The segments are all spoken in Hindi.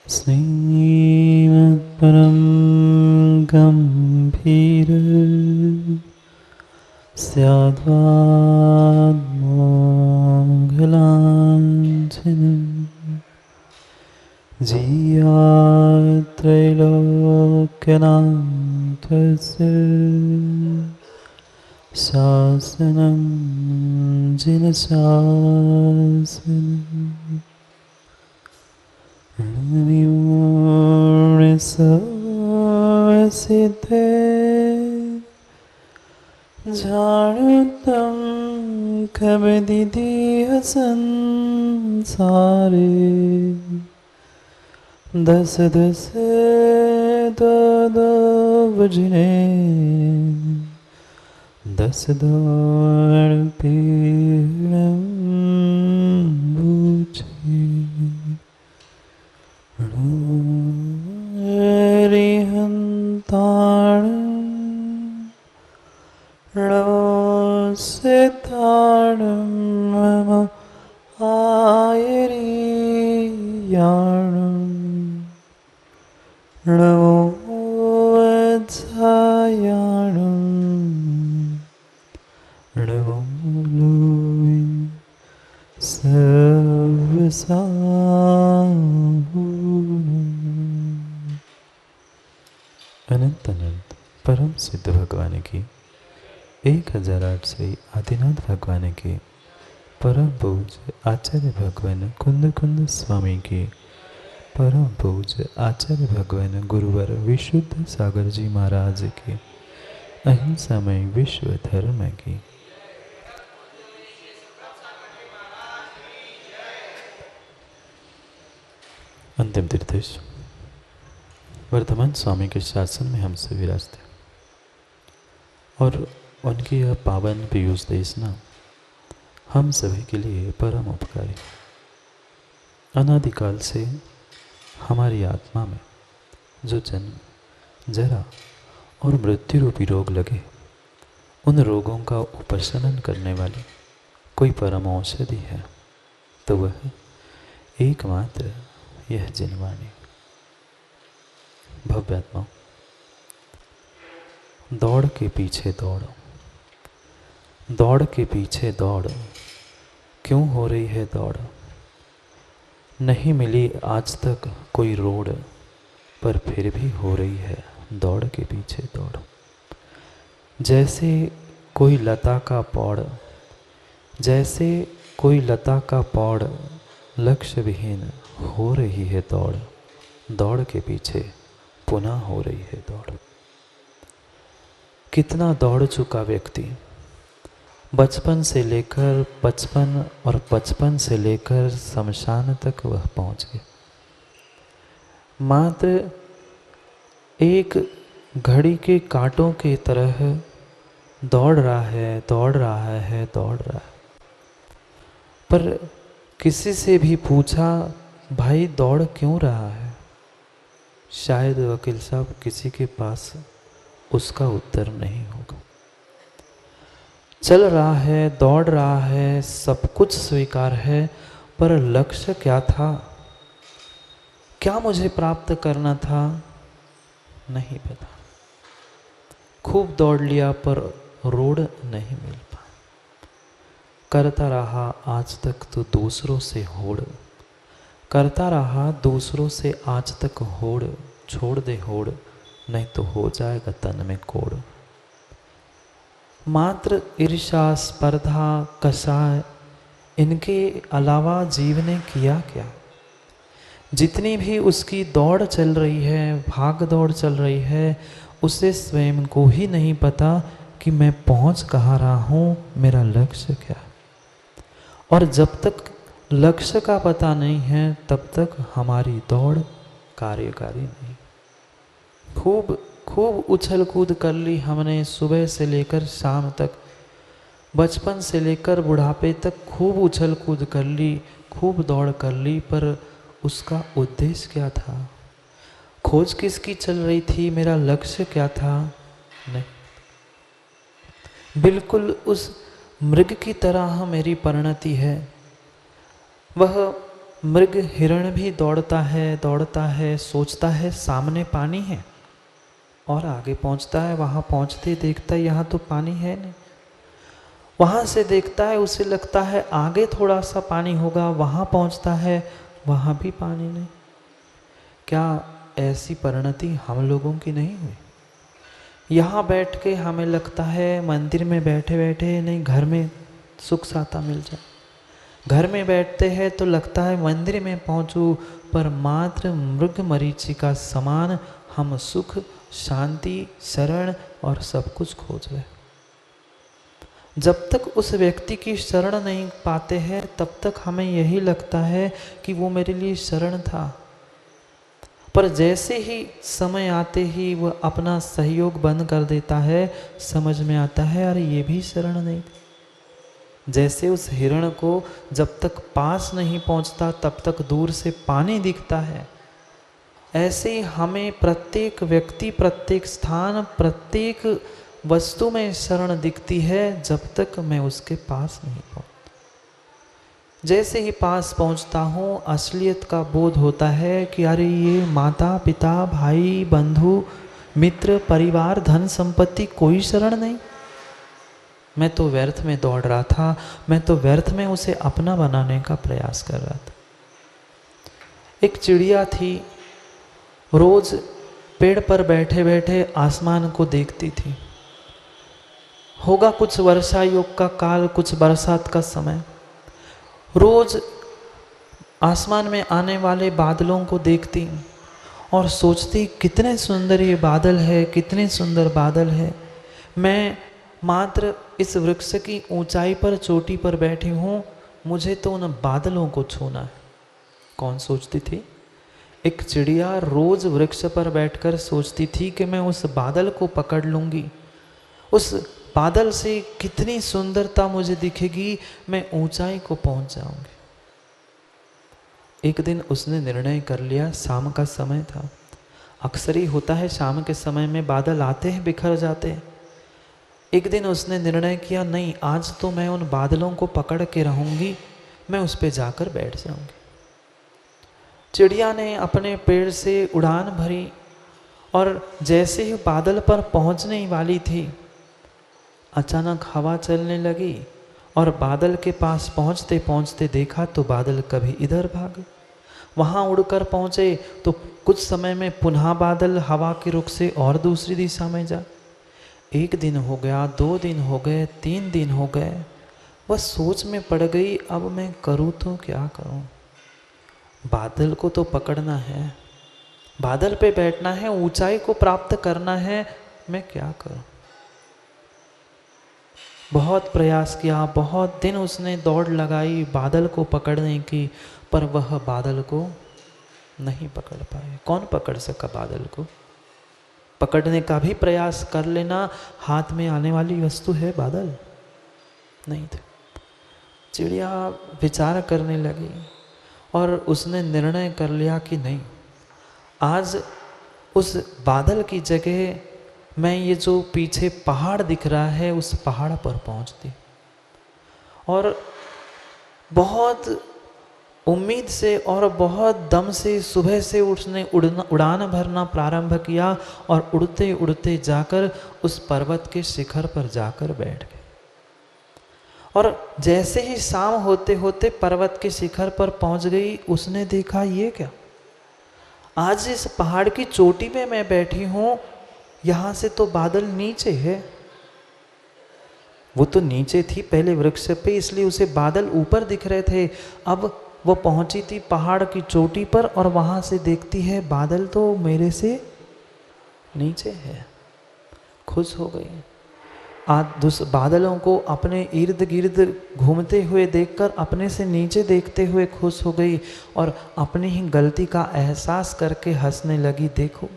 श्रीमत्परं गम्भीर स्याद्वान्मोघलाञ्छनम् जीयात्रैलोक्यनाथस्य शासनं जिनशासनम् सिद्धे जानुतं कबदिदीह संसारे दस दस दो बजने दस दौड़ पीड़म बूझे रो से ताड़म मम आयरी याणम रो अध्यायाणम रो लोई अनंत अनंत परम सिद्ध भगवान की 1008 से आदिनाथ भगवान के परम पूज्य आचार्य भगवान कुंद कुंद स्वामी के परम पूज्य आचार्य भगवान गुरुवर विशुद्ध सागर जी महाराज के अहिंसामय विश्व धर्म की अंतिम तीर्थेश वर्तमान स्वामी के शासन में हमसे विराजते और उनकी यह पावन पीयूष देशना हम सभी के लिए परम उपकारी। अनादिकाल से हमारी आत्मा में जो जन्म जरा और मृत्यु रूपी रोग लगे, उन रोगों का उपशमन करने वाली कोई परम औषधि है तो वह एकमात्र यह जिनवाणी। भव्यात्मा, दौड़ के पीछे दौड़, दौड़ के पीछे दौड़, क्यों हो रही है दौड़? नहीं मिली आज तक कोई रोड, पर फिर भी हो रही है दौड़ के पीछे दौड़। जैसे कोई लता का पौड़, जैसे कोई लता का पौड़ लक्ष्य विहीन हो रही है दौड़, दौड़ के पीछे पुनः हो रही है दौड़। कितना दौड़ चुका व्यक्ति, बचपन से लेकर 55 और 55 से लेकर शमशान तक वह पहुंच गया। मात्र एक घड़ी के कांटों की तरह दौड़ रहा है, दौड़ रहा है, दौड़ रहा है। पर किसी से भी पूछा, भाई दौड़ क्यों रहा है? शायद वकील साहब किसी के पास उसका उत्तर नहीं होगा। चल रहा है, दौड़ रहा है, सब कुछ स्वीकार है, पर लक्ष्य क्या था? क्या मुझे प्राप्त करना था? नहीं पता। खूब दौड़ लिया पर रोड नहीं मिल पाया। करता रहा आज तक तो दूसरों से होड़, करता रहा दूसरों से आज तक होड़। छोड़ दे होड़, नहीं तो हो जाएगा तन में कोड़। मात्र ईर्ष्या, स्पर्धा, कषाय, इनके अलावा जीव ने किया क्या? जितनी भी उसकी दौड़ चल रही है, भाग दौड़ चल रही है, उसे स्वयं को ही नहीं पता कि मैं पहुंच कहाँ रहा हूँ, मेरा लक्ष्य क्या है। और जब तक लक्ष्य का पता नहीं है तब तक हमारी दौड़ कार्यकारी नहीं। खूब उछल कूद कर ली हमने सुबह से लेकर शाम तक, बचपन से लेकर बुढ़ापे तक खूब उछल कूद कर ली, खूब दौड़ कर ली, पर उसका उद्देश्य क्या था? खोज किसकी चल रही थी? मेरा लक्ष्य क्या था? नहीं। बिल्कुल उस मृग की तरह मेरी परिणति है। वह मृग हिरण भी दौड़ता है, सोचता है सामने पानी है, और आगे पहुंचता है। वहां पहुंचते देखता है यहाँ तो पानी है नहीं। वहां से देखता है, उसे लगता है आगे थोड़ा सा पानी होगा, वहां पहुंचता है, वहां भी पानी नहीं। क्या ऐसी परिणति हम लोगों की नहीं हुई? यहाँ बैठ के हमें लगता है मंदिर में बैठे बैठे नहीं घर में सुख साता मिल जाए, घर में बैठते हैं तो लगता है मंदिर में पहुँचूँ, पर मात्र मृग मरीचिका समान हम सुख, शांति, शरण और सब कुछ खोज रहे। जब तक उस व्यक्ति की शरण नहीं पाते हैं तब तक हमें यही लगता है कि वो मेरे लिए शरण था, पर जैसे ही समय आते ही वह अपना सहयोग बंद कर देता है, समझ में आता है अरे ये भी शरण नहीं। जैसे उस हिरण को जब तक पास नहीं पहुंचता तब तक दूर से पानी दिखता है, ऐसे ही हमें प्रत्येक व्यक्ति, प्रत्येक स्थान, प्रत्येक वस्तु में शरण दिखती है जब तक मैं उसके पास नहीं पहुंचता। जैसे ही पास पहुंचता हूँ असलियत का बोध होता है कि अरे ये माता पिता भाई बंधु मित्र परिवार धन संपत्ति कोई शरण नहीं। मैं तो व्यर्थ में दौड़ रहा था, मैं तो व्यर्थ में उसे अपना बनाने का प्रयास कर रहा था। एक चिड़िया थी, रोज पेड़ पर बैठे बैठे आसमान को देखती थी। होगा कुछ वर्षा योग का काल, कुछ बरसात का समय। रोज आसमान में आने वाले बादलों को देखती और सोचती कितने सुंदर ये बादल है, कितने सुंदर बादल है। मैं मात्र इस वृक्ष की ऊंचाई पर, चोटी पर बैठी हूँ, मुझे तो उन बादलों को छूना है। कौन सोचती थी? एक चिड़िया रोज वृक्ष पर बैठकर सोचती थी कि मैं उस बादल को पकड़ लूँगी, उस बादल से कितनी सुंदरता मुझे दिखेगी, मैं ऊंचाई को पहुंच जाऊंगी। एक दिन उसने निर्णय कर लिया, शाम का समय था। अक्सर ही होता है शाम के समय में बादल आते हैं, बिखर जाते हैं। एक दिन उसने निर्णय किया, नहीं आज तो मैं उन बादलों को पकड़ के रहूंगी, मैं उस पर जाकर बैठ जाऊंगी। चिड़िया ने अपने पेड़ से उड़ान भरी और जैसे ही बादल पर पहुंचने वाली थी, अचानक हवा चलने लगी और बादल के पास पहुंचते पहुंचते देखा तो बादल कभी इधर भागे, वहां उड़कर पहुंचे तो कुछ समय में पुनः बादल हवा के रुख से और दूसरी दिशा में जा। एक दिन हो गया, 2 दिन हो गए, 3 दिन हो गए, वह सोच में पड़ गई, अब मैं करूँ तो क्या करूँ? बादल को तो पकड़ना है, बादल पे बैठना है, ऊंचाई को प्राप्त करना है, मैं क्या करूँ? बहुत प्रयास किया, बहुत दिन उसने दौड़ लगाई बादल को पकड़ने की, पर वह बादल को नहीं पकड़ पाए। कौन पकड़ सका बादल को? पकड़ने का भी प्रयास कर लेना, हाथ में आने वाली वस्तु है बादल? नहीं थे। चिड़िया विचार करने लगी और उसने निर्णय कर लिया कि नहीं, आज उस बादल की जगह मैं ये जो पीछे पहाड़ दिख रहा है उस पहाड़ पर पहुंचती। और बहुत उम्मीद से और बहुत दम से सुबह से उसने उड़ान भरना प्रारंभ किया और उड़ते उड़ते जाकर उस पर्वत के शिखर पर जाकर बैठ गए। और जैसे ही शाम होते होते पर्वत के शिखर पर पहुंच गई, उसने देखा ये क्या, आज इस पहाड़ की चोटी पे मैं बैठी हूं, यहां से तो बादल नीचे है। वो तो नीचे थी पहले वृक्ष पे, इसलिए उसे बादल ऊपर दिख रहे थे। अब वो पहुंची थी पहाड़ की चोटी पर और वहां से देखती है बादल तो मेरे से नीचे है। खुश हो गई। आज उस बादलों को अपने इर्द गिर्द घूमते हुए देखकर अपने से नीचे देखते हुए खुश हो गई और अपनी ही गलती का एहसास करके हंसने लगी। देखो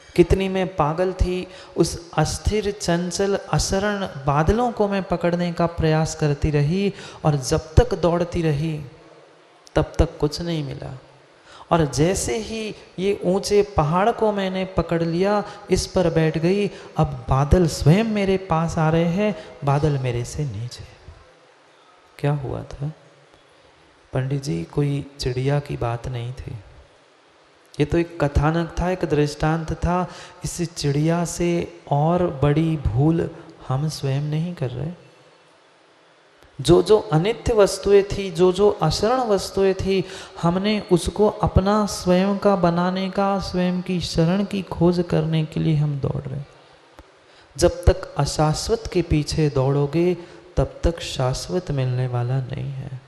कितनी मैं पागल थी, उस अस्थिर चंचल अशरण बादलों को मैं पकड़ने का प्रयास करती रही और जब तक दौड़ती रही तब तक कुछ नहीं मिला। और जैसे ही ये ऊंचे पहाड़ को मैंने पकड़ लिया, इस पर बैठ गई, अब बादल स्वयं मेरे पास आ रहे हैं, बादल मेरे से नीचे। क्या हुआ था? पंडित जी कोई चिड़िया की बात नहीं थी, ये तो एक कथानक था, एक दृष्टांत था। इस चिड़िया से और बड़ी भूल हम स्वयं नहीं कर रहे। जो जो अनित्य वस्तुएं थी, जो जो अशरण वस्तुएं थी, हमने उसको अपना स्वयं का बनाने का, स्वयं की शरण की खोज करने के लिए हम दौड़ रहे। जब तक अशाश्वत के पीछे दौड़ोगे तब तक शाश्वत मिलने वाला नहीं है।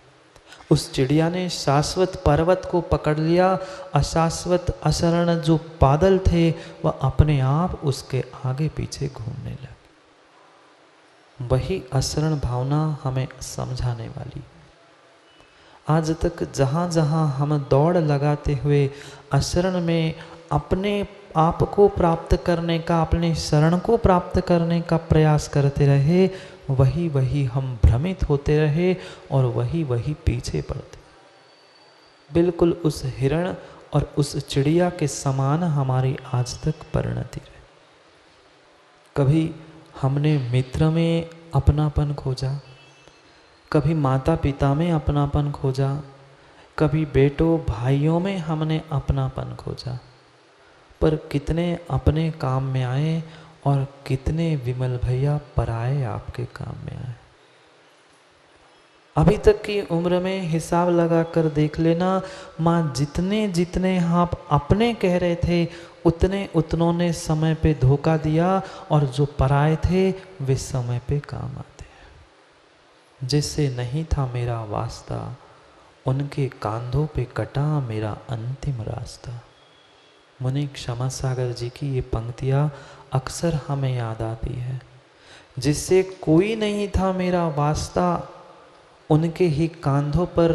उस चिड़िया ने शाश्वत पर्वत को पकड़ लिया, अशाश्वत अशरण जो बादल थे वह अपने आप उसके आगे पीछे घूमने लगे। वही अशरण भावना हमें समझाने वाली। आज तक जहाँ जहाँ हम दौड़ लगाते हुए अशरण में अपने आप को प्राप्त करने का, अपने शरण को प्राप्त करने का प्रयास करते रहे, वही वही हम भ्रमित होते रहे और वही वही पीछे पड़ते। बिल्कुल उस हिरण और उस चिड़िया के समान हमारी आज तक परिणति रही। कभी हमने मित्र में अपनापन खोजा, कभी माता पिता में अपनापन खोजा, कभी बेटों भाइयों में हमने अपनापन खोजा, पर कितने अपने काम में आए और कितने विमल भैया पराए आपके काम में आए। अभी तक की उम्र में हिसाब लगा कर देख लेना, माँ जितने जितने आप अपने कह रहे थे उतने उतनों ने समय पे धोखा दिया, और जो पराए थे वे समय पे काम आते हैं। जिससे नहीं था मेरा वास्ता, उनके कांधों पे कटा मेरा अंतिम रास्ता। मुनि क्षमा सागर जी की ये पंक्तियाँ अक्सर हमें याद आती है। जिससे कोई नहीं था मेरा वास्ता, उनके ही कांधों पर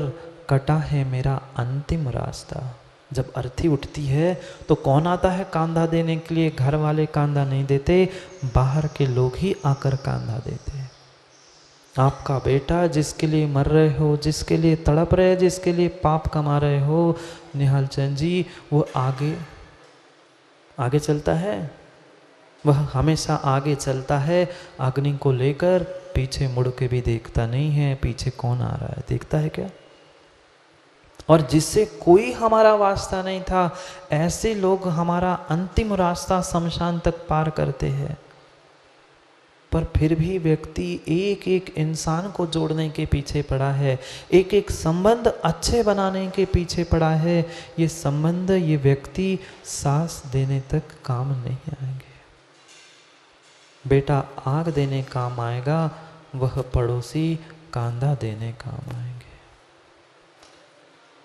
कटा है मेरा अंतिम रास्ता। जब अर्थी उठती है तो कौन आता है कांधा देने के लिए? घर वाले कांधा नहीं देते, बाहर के लोग ही आकर कांधा देते हैं। आपका बेटा जिसके लिए मर रहे हो, जिसके लिए तड़प रहे, जिसके लिए पाप कमा रहे हो, निहाल चंद जी, वो आगे चलता है, वह हमेशा आगे चलता है अग्नि को लेकर, पीछे मुड़ के भी देखता नहीं है पीछे कौन आ रहा है, देखता है क्या? और जिससे कोई हमारा वास्ता नहीं था, ऐसे लोग हमारा अंतिम रास्ता शमशान तक पार करते हैं। पर फिर भी व्यक्ति एक एक इंसान को जोड़ने के पीछे पड़ा है, एक एक संबंध अच्छे बनाने के पीछे पड़ा है। ये संबंध, ये व्यक्ति सांस देने तक काम नहीं आएंगे। बेटा आग देने काम आएगा, वह पड़ोसी कांधा देने काम आएंगे।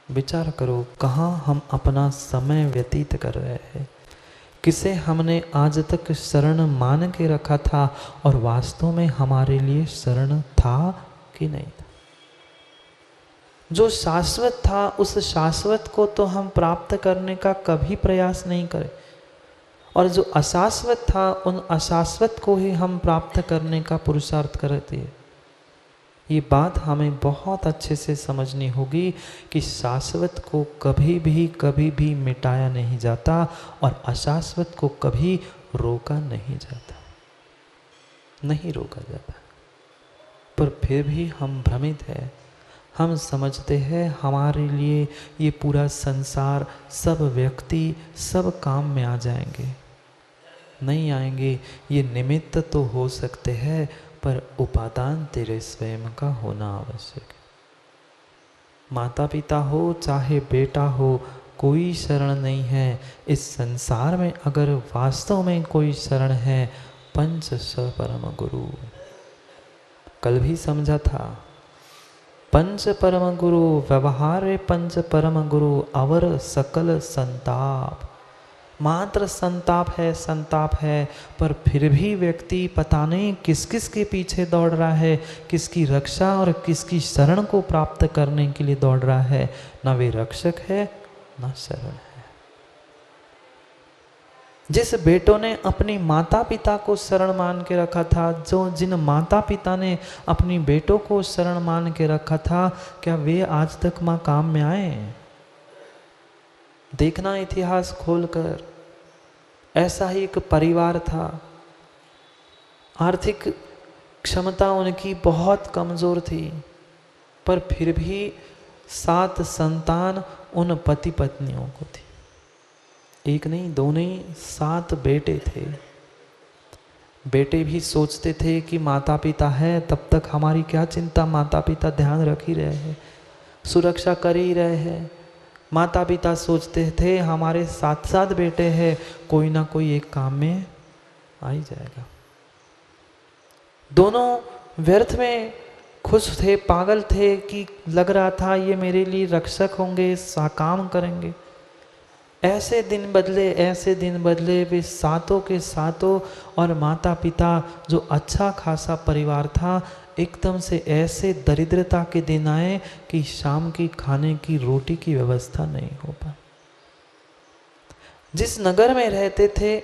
विचार करो कहाँ हम अपना समय व्यतीत कर रहे हैं, किसे हमने आज तक शरण मान के रखा था और वास्तव में हमारे लिए शरण था कि नहीं था। जो शाश्वत था उस शाश्वत को तो हम प्राप्त करने का कभी प्रयास नहीं करें, और जो अशाश्वत था उन अशाश्वत को ही हम प्राप्त करने का पुरुषार्थ करते हैं। ये बात हमें बहुत अच्छे से समझनी होगी कि शाश्वत को कभी भी मिटाया नहीं जाता और अशाश्वत को कभी रोका नहीं जाता, नहीं रोका जाता। पर फिर भी हम भ्रमित हैं, हम समझते हैं हमारे लिए ये पूरा संसार, सब व्यक्ति सब काम में आ जाएंगे। नहीं आएंगे, ये निमित्त तो हो सकते हैं, पर उपादान तेरे स्वयं का होना आवश्यक है। माता पिता हो चाहे बेटा हो, कोई शरण नहीं है इस संसार में। अगर वास्तव में कोई शरण है, पंच स परम गुरु। कल भी समझा था, पंच परम गुरु व्यवहारे पंच परम गुरु, अवर सकल संताप। मात्र संताप है, संताप है, पर फिर भी व्यक्ति पता नहीं किस किस के पीछे दौड़ रहा है, किसकी रक्षा और किसकी शरण को प्राप्त करने के लिए दौड़ रहा है। ना वे रक्षक है ना शरण है। जिस बेटों ने अपनी माता पिता को शरण मान के रखा था, जिन माता पिता ने अपनी बेटों को शरण मान के रखा था, क्या वे आज तक मां काम में आए? देखना इतिहास खोलकर, ऐसा ही एक परिवार था। आर्थिक क्षमता उनकी बहुत कमजोर थी, पर फिर भी 7 संतान उन पति पत्नियों को थी। एक नहीं, दो नहीं, 7 बेटे थे। बेटे भी सोचते थे कि माता पिता है, तब तक हमारी क्या चिंता, माता पिता ध्यान रख ही रहे हैं, सुरक्षा कर ही रहे हैं। माता पिता सोचते थे हमारे 7 बेटे हैं, कोई ना कोई एक काम में आ ही जाएगा। दोनों व्यर्थ में खुश थे, पागल थे कि लग रहा था ये मेरे लिए रक्षक होंगे, काम करेंगे। ऐसे दिन बदले, ऐसे दिन बदले, वे 7 के 7 और माता पिता जो अच्छा खासा परिवार था, एकदम से ऐसे दरिद्रता के दिन आए कि शाम की खाने की रोटी की व्यवस्था नहीं हो पाई। जिस नगर में रहते थे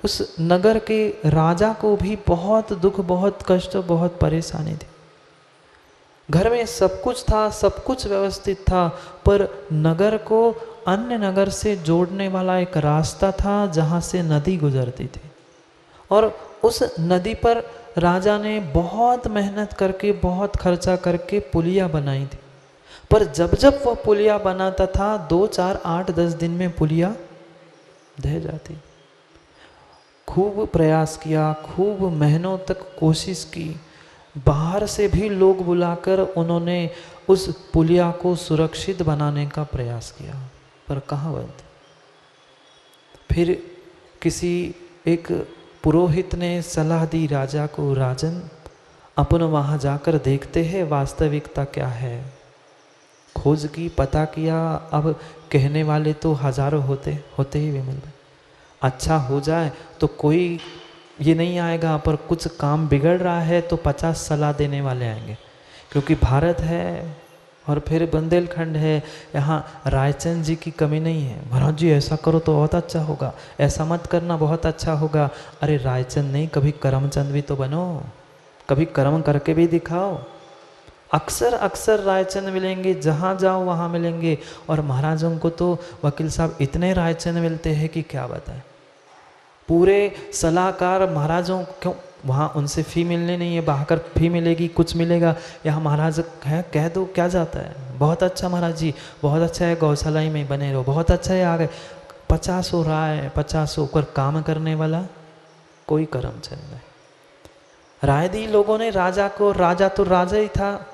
उस नगर के राजा को भी बहुत दुख, बहुत कष्ट, बहुत परेशानी थी। घर में सब कुछ था, सब कुछ व्यवस्थित था, पर नगर को अन्य नगर से जोड़ने वाला एक रास्ता था जहाँ से नदी गुजरती थी, और उस नदी पर राजा ने बहुत मेहनत करके, बहुत खर्चा करके पुलिया बनाई थी। पर जब जब वह पुलिया बनाता था, 2, 4, 8, 10 दिन में पुलिया ढह जाती। खूब प्रयास किया, खूब महीनों तक कोशिश की, बाहर से भी लोग बुलाकर उन्होंने उस पुलिया को सुरक्षित बनाने का प्रयास किया, पर कहाँ बंद। फिर किसी एक पुरोहित ने सलाह दी राजा को, राजन अपन वहाँ जाकर देखते हैं वास्तविकता क्या है। खोज की, पता किया, अब कहने वाले तो हजारों होते ही विमल भाई। अच्छा हो जाए तो कोई ये नहीं आएगा, पर कुछ काम बिगड़ रहा है तो 50 सलाह देने वाले आएंगे, क्योंकि भारत है और फिर बुंदेलखंड है, यहाँ रायचंद जी की कमी नहीं है। महाराज जी ऐसा करो तो बहुत अच्छा होगा, ऐसा मत करना बहुत अच्छा होगा। अरे रायचंद नहीं, कभी करमचंद भी तो बनो, कभी कर्म करके भी दिखाओ। अक्सर अक्सर रायचंद मिलेंगे, जहाँ जाओ वहाँ मिलेंगे, और महाराजों को तो वकील साहब इतने रायचंद मिलते हैं कि क्या बताएं। पूरे सलाहकार महाराजों, क्यों वहाँ उनसे फ़ी मिलने नहीं है, बाहर फ़ी मिलेगी, कुछ मिलेगा। यहाँ महाराज है, कह दो क्या जाता है, बहुत अच्छा महाराज जी, बहुत अच्छा है, गौशाला ही में बने रहो, बहुत अच्छा है, आ गए। 50 राय, 50 पर काम करने वाला कोई कर्म चल रहा है। राय दी लोगों ने राजा को, राजा तो राजा ही था,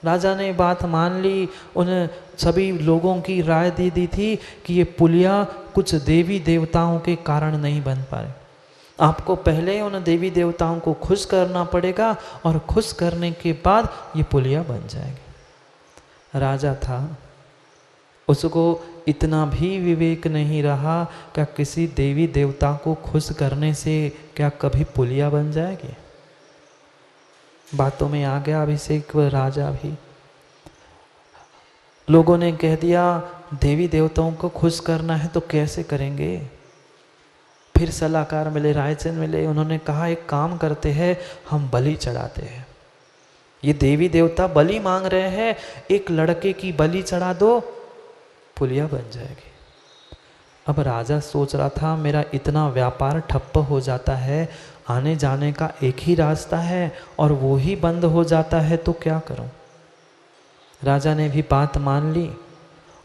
राजा ने बात मान ली। उन सभी लोगों की राय दे दी थी कि ये पुलिया कुछ देवी देवताओं के कारण नहीं बन पाए, आपको पहले उन देवी देवताओं को खुश करना पड़ेगा, और खुश करने के बाद ये पुलिया बन जाएगी। राजा था, उसको इतना भी विवेक नहीं रहा, क्या किसी देवी देवता को खुश करने से क्या कभी पुलिया बन जाएगी। बातों में आ गया अभिषेक व राजा भी। लोगों ने कह दिया देवी देवताओं को खुश करना है तो कैसे करेंगे। फिर सलाहकार मिले, रायचंद मिले, उन्होंने कहा एक काम करते हैं, हम बलि चढ़ाते हैं। ये देवी देवता बलि मांग रहे हैं, एक लड़के की बलि चढ़ा दो, पुलिया बन जाएगी। अब राजा सोच रहा था मेरा इतना व्यापार ठप्प हो जाता है, आने जाने का एक ही रास्ता है और वो ही बंद हो जाता है, तो क्या करूं। राजा ने भी बात मान ली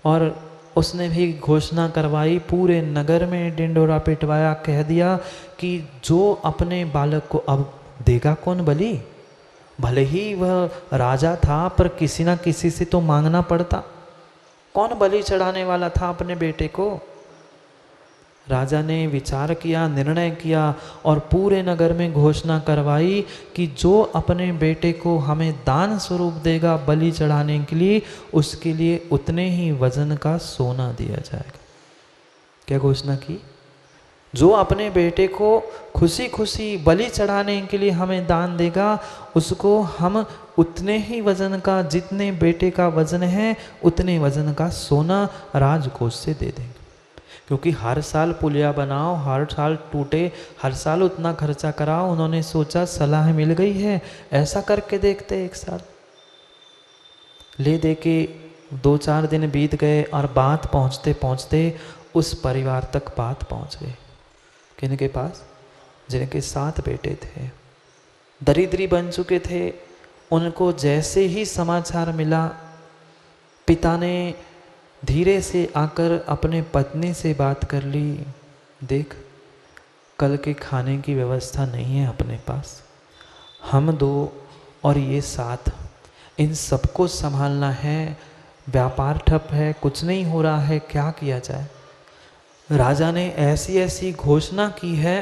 और उसने भी घोषणा करवाई, पूरे नगर में डिंडोरा पिटवाया, कह दिया कि जो अपने बालक को, अब देगा कौन बलि। भले ही वह राजा था, पर किसी ना किसी से तो मांगना पड़ता। कौन बलि चढ़ाने वाला था अपने बेटे को। राजा ने विचार किया, निर्णय किया और पूरे नगर में घोषणा करवाई कि जो अपने बेटे को हमें दान स्वरूप देगा बलि चढ़ाने के लिए, उसके लिए उतने ही वजन का सोना दिया जाएगा। क्या घोषणा की? जो अपने बेटे को खुशी खुशी बलि चढ़ाने के लिए हमें दान देगा, उसको हम उतने ही वजन का, जितने बेटे का वजन है उतने वजन का सोना राजकोष से दे देंगे। क्योंकि हर साल पुलिया बनाओ, हर साल टूटे, हर साल उतना खर्चा कराओ। उन्होंने सोचा सलाह मिल गई है, ऐसा करके देखते एक साल। ले दे के 2-4 दिन बीत गए और बात पहुँचते पहुँचते उस परिवार तक बात पहुँच गई। किनके पास? जिनके 7 बेटे थे, दरिद्री बन चुके थे। उनको जैसे ही समाचार मिला पिता ने धीरे से आकर अपने पत्नी से बात कर ली, देख कल के खाने की व्यवस्था नहीं है अपने पास, हम दो और ये साथ, इन सबको संभालना है, व्यापार ठप है, कुछ नहीं हो रहा है, क्या किया जाए। राजा ने ऐसी ऐसी घोषणा की है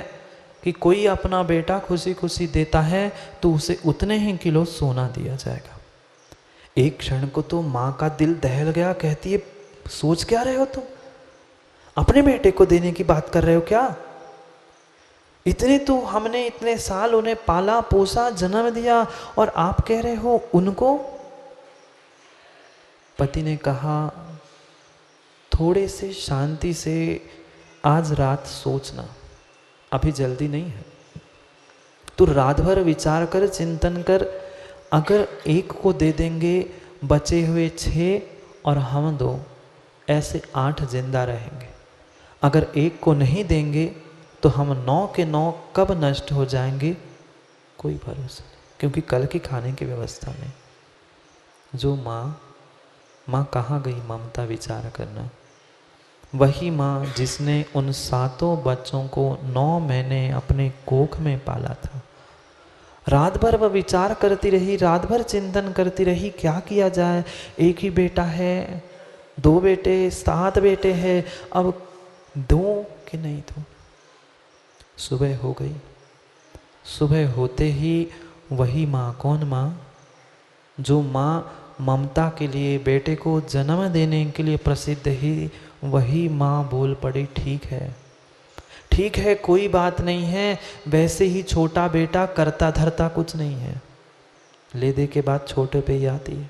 कि कोई अपना बेटा खुशी खुशी देता है तो उसे उतने ही किलो सोना दिया जाएगा। एक क्षण को तो माँ का दिल दहल गया, कहती है सोच क्या रहे हो तुम, अपने बेटे को देने की बात कर रहे हो क्या? इतने तो हमने इतने साल उन्हें पाला पोसा जन्म दिया और आप कह रहे हो उनको। पति ने कहा थोड़े से शांति से आज रात सोचना, अभी जल्दी नहीं है, तो रात भर विचार कर चिंतन कर, अगर एक को दे देंगे बचे हुए 6 और हम 2 ऐसे 8 जिंदा रहेंगे। अगर एक को नहीं देंगे तो हम 9 के 9 कब नष्ट हो जाएंगे कोई भरोसा नहीं, क्योंकि कल की खाने की व्यवस्था नहीं। जो माँ कहाँ गई ममता विचार करना, वही माँ जिसने उन 7 बच्चों को 9 महीने अपने कोख में पाला था। रात भर वह विचार करती रही, रात भर चिंतन करती रही, क्या किया जाए, एक ही बेटा है, 2 बेटे, 7 बेटे हैं, अब 2 कि नहीं 2। सुबह हो गई। सुबह होते ही वही माँ, कौन माँ, जो माँ ममता के लिए बेटे को जन्म देने के लिए प्रसिद्ध ही, वही माँ बोल पड़ी ठीक है कोई बात नहीं है, वैसे ही छोटा बेटा करता धरता कुछ नहीं है, ले दे के बाद छोटे पे ही आती है।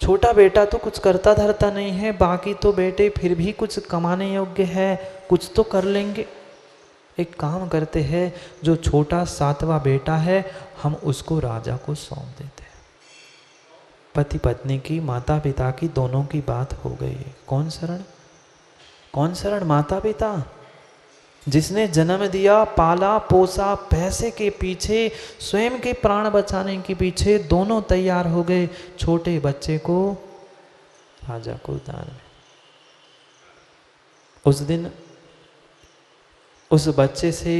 छोटा बेटा तो कुछ करता धरता नहीं है, बाकी तो बेटे फिर भी कुछ कमाने योग्य है, कुछ तो कर लेंगे। एक काम करते हैं, जो छोटा 7वां बेटा है हम उसको राजा को सौंप देते हैं। पति पत्नी की, माता पिता की, दोनों की बात हो गई। कौन शरण? माता पिता, जिसने जन्म दिया, पाला पोसा, पैसे के पीछे, स्वयं के प्राण बचाने के पीछे दोनों तैयार हो गए। छोटे बच्चे को राजा को दान में। उस दिन उस बच्चे से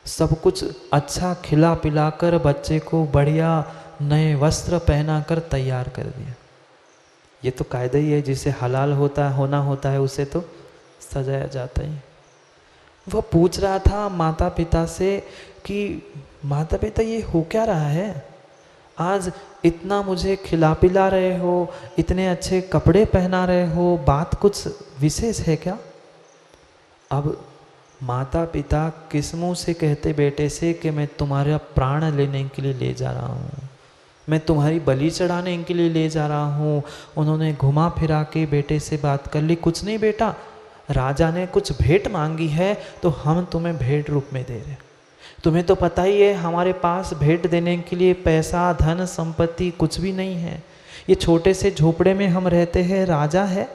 सब कुछ अच्छा खिला पिलाकर बच्चे को बढ़िया नए वस्त्र पहनाकर तैयार कर दिया। ये तो कायदा ही है, जिसे हलाल होना होता है उसे तो सजाया जाता ही। वह पूछ रहा था माता पिता से कि माता पिता ये हो क्या रहा है, आज इतना मुझे खिला पिला रहे हो, इतने अच्छे कपड़े पहना रहे हो, बात कुछ विशेष है क्या? अब माता पिता किस मुँह से कहते बेटे से कि मैं तुम्हारा प्राण लेने के लिए ले जा रहा हूँ, मैं तुम्हारी बलि चढ़ाने के लिए ले जा रहा हूँ। उन्होंने घुमा फिरा के बेटे से बात कर ली, कुछ नहीं बेटा, राजा ने कुछ भेंट मांगी है तो हम तुम्हें भेंट रूप में दे रहे। तुम्हें तो पता ही है हमारे पास भेंट देने के लिए पैसा धन संपत्ति कुछ भी नहीं है। ये छोटे से झोपड़े में हम रहते हैं, राजा है,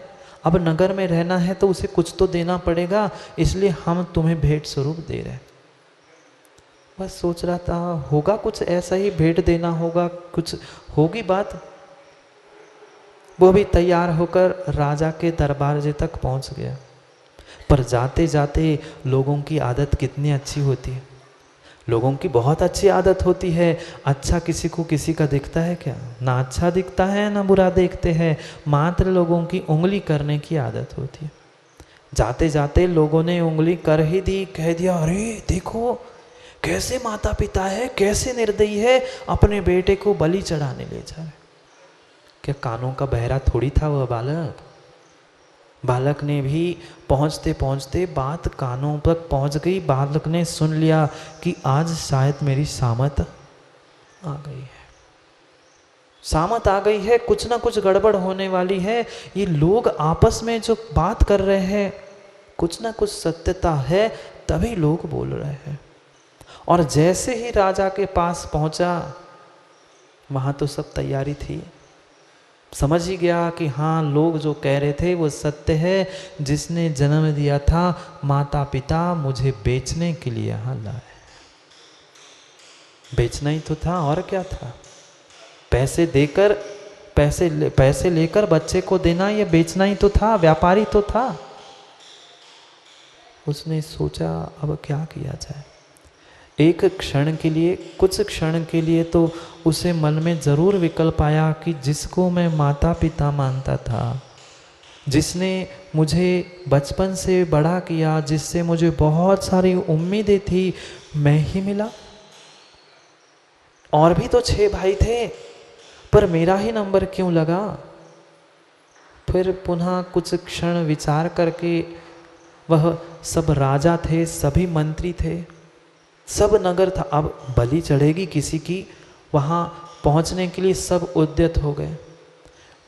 अब नगर में रहना है तो उसे कुछ तो देना पड़ेगा, इसलिए हम तुम्हें भेंट स्वरूप दे रहे हैं। बस सोच रहा था होगा कुछ ऐसा ही, भेंट देना होगा, कुछ होगी बात। वो भी तैयार होकर राजा के दरबार तक पहुंच गया। पर जाते जाते लोगों की आदत कितनी अच्छी होती है, लोगों की बहुत अच्छी आदत होती है। अच्छा किसी को किसी का दिखता है क्या? ना अच्छा दिखता है ना बुरा देखते हैं, मात्र लोगों की उंगली करने की आदत होती है। जाते जाते लोगों ने उंगली कर ही दी, कह दिया अरे देखो कैसे माता पिता है, कैसे निर्दयी है, अपने बेटे को बलि चढ़ाने ले जा रहे। क्या कानों का बहरा थोड़ी था वह बालक? बालक ने भी पहुंचते पहुंचते बात कानों तक पहुंच गई। बालक ने सुन लिया कि आज शायद मेरी सामत आ गई है, सामत आ गई है, कुछ ना कुछ गड़बड़ होने वाली है। ये लोग आपस में जो बात कर रहे हैं कुछ ना कुछ सत्यता है, तभी लोग बोल रहे हैं। और जैसे ही राजा के पास पहुंचा, वहां तो सब तैयारी थी, समझ ही गया कि हाँ लोग जो कह रहे थे वो सत्य है। जिसने जन्म दिया था माता पिता मुझे बेचने के लिए यहाँ लाए। बेचना ही तो था, और क्या था। पैसे देकर पैसे लेकर बच्चे को देना या बेचना ही तो था, व्यापारी तो था। उसने सोचा अब क्या किया जाए। एक क्षण के लिए, कुछ क्षण के लिए तो उसे मन में जरूर विकल्प आया कि जिसको मैं माता पिता मानता था, जिसने मुझे बचपन से बड़ा किया, जिससे मुझे बहुत सारी उम्मीदें थी, मैं ही मिला। और भी तो 6 भाई थे, पर मेरा ही नंबर क्यों लगा। फिर पुनः कुछ क्षण विचार करके, वह सब राजा थे, सभी मंत्री थे, सब नगर था, अब बलि चढ़ेगी किसी की, वहाँ पहुँचने के लिए सब उद्यत हो गए।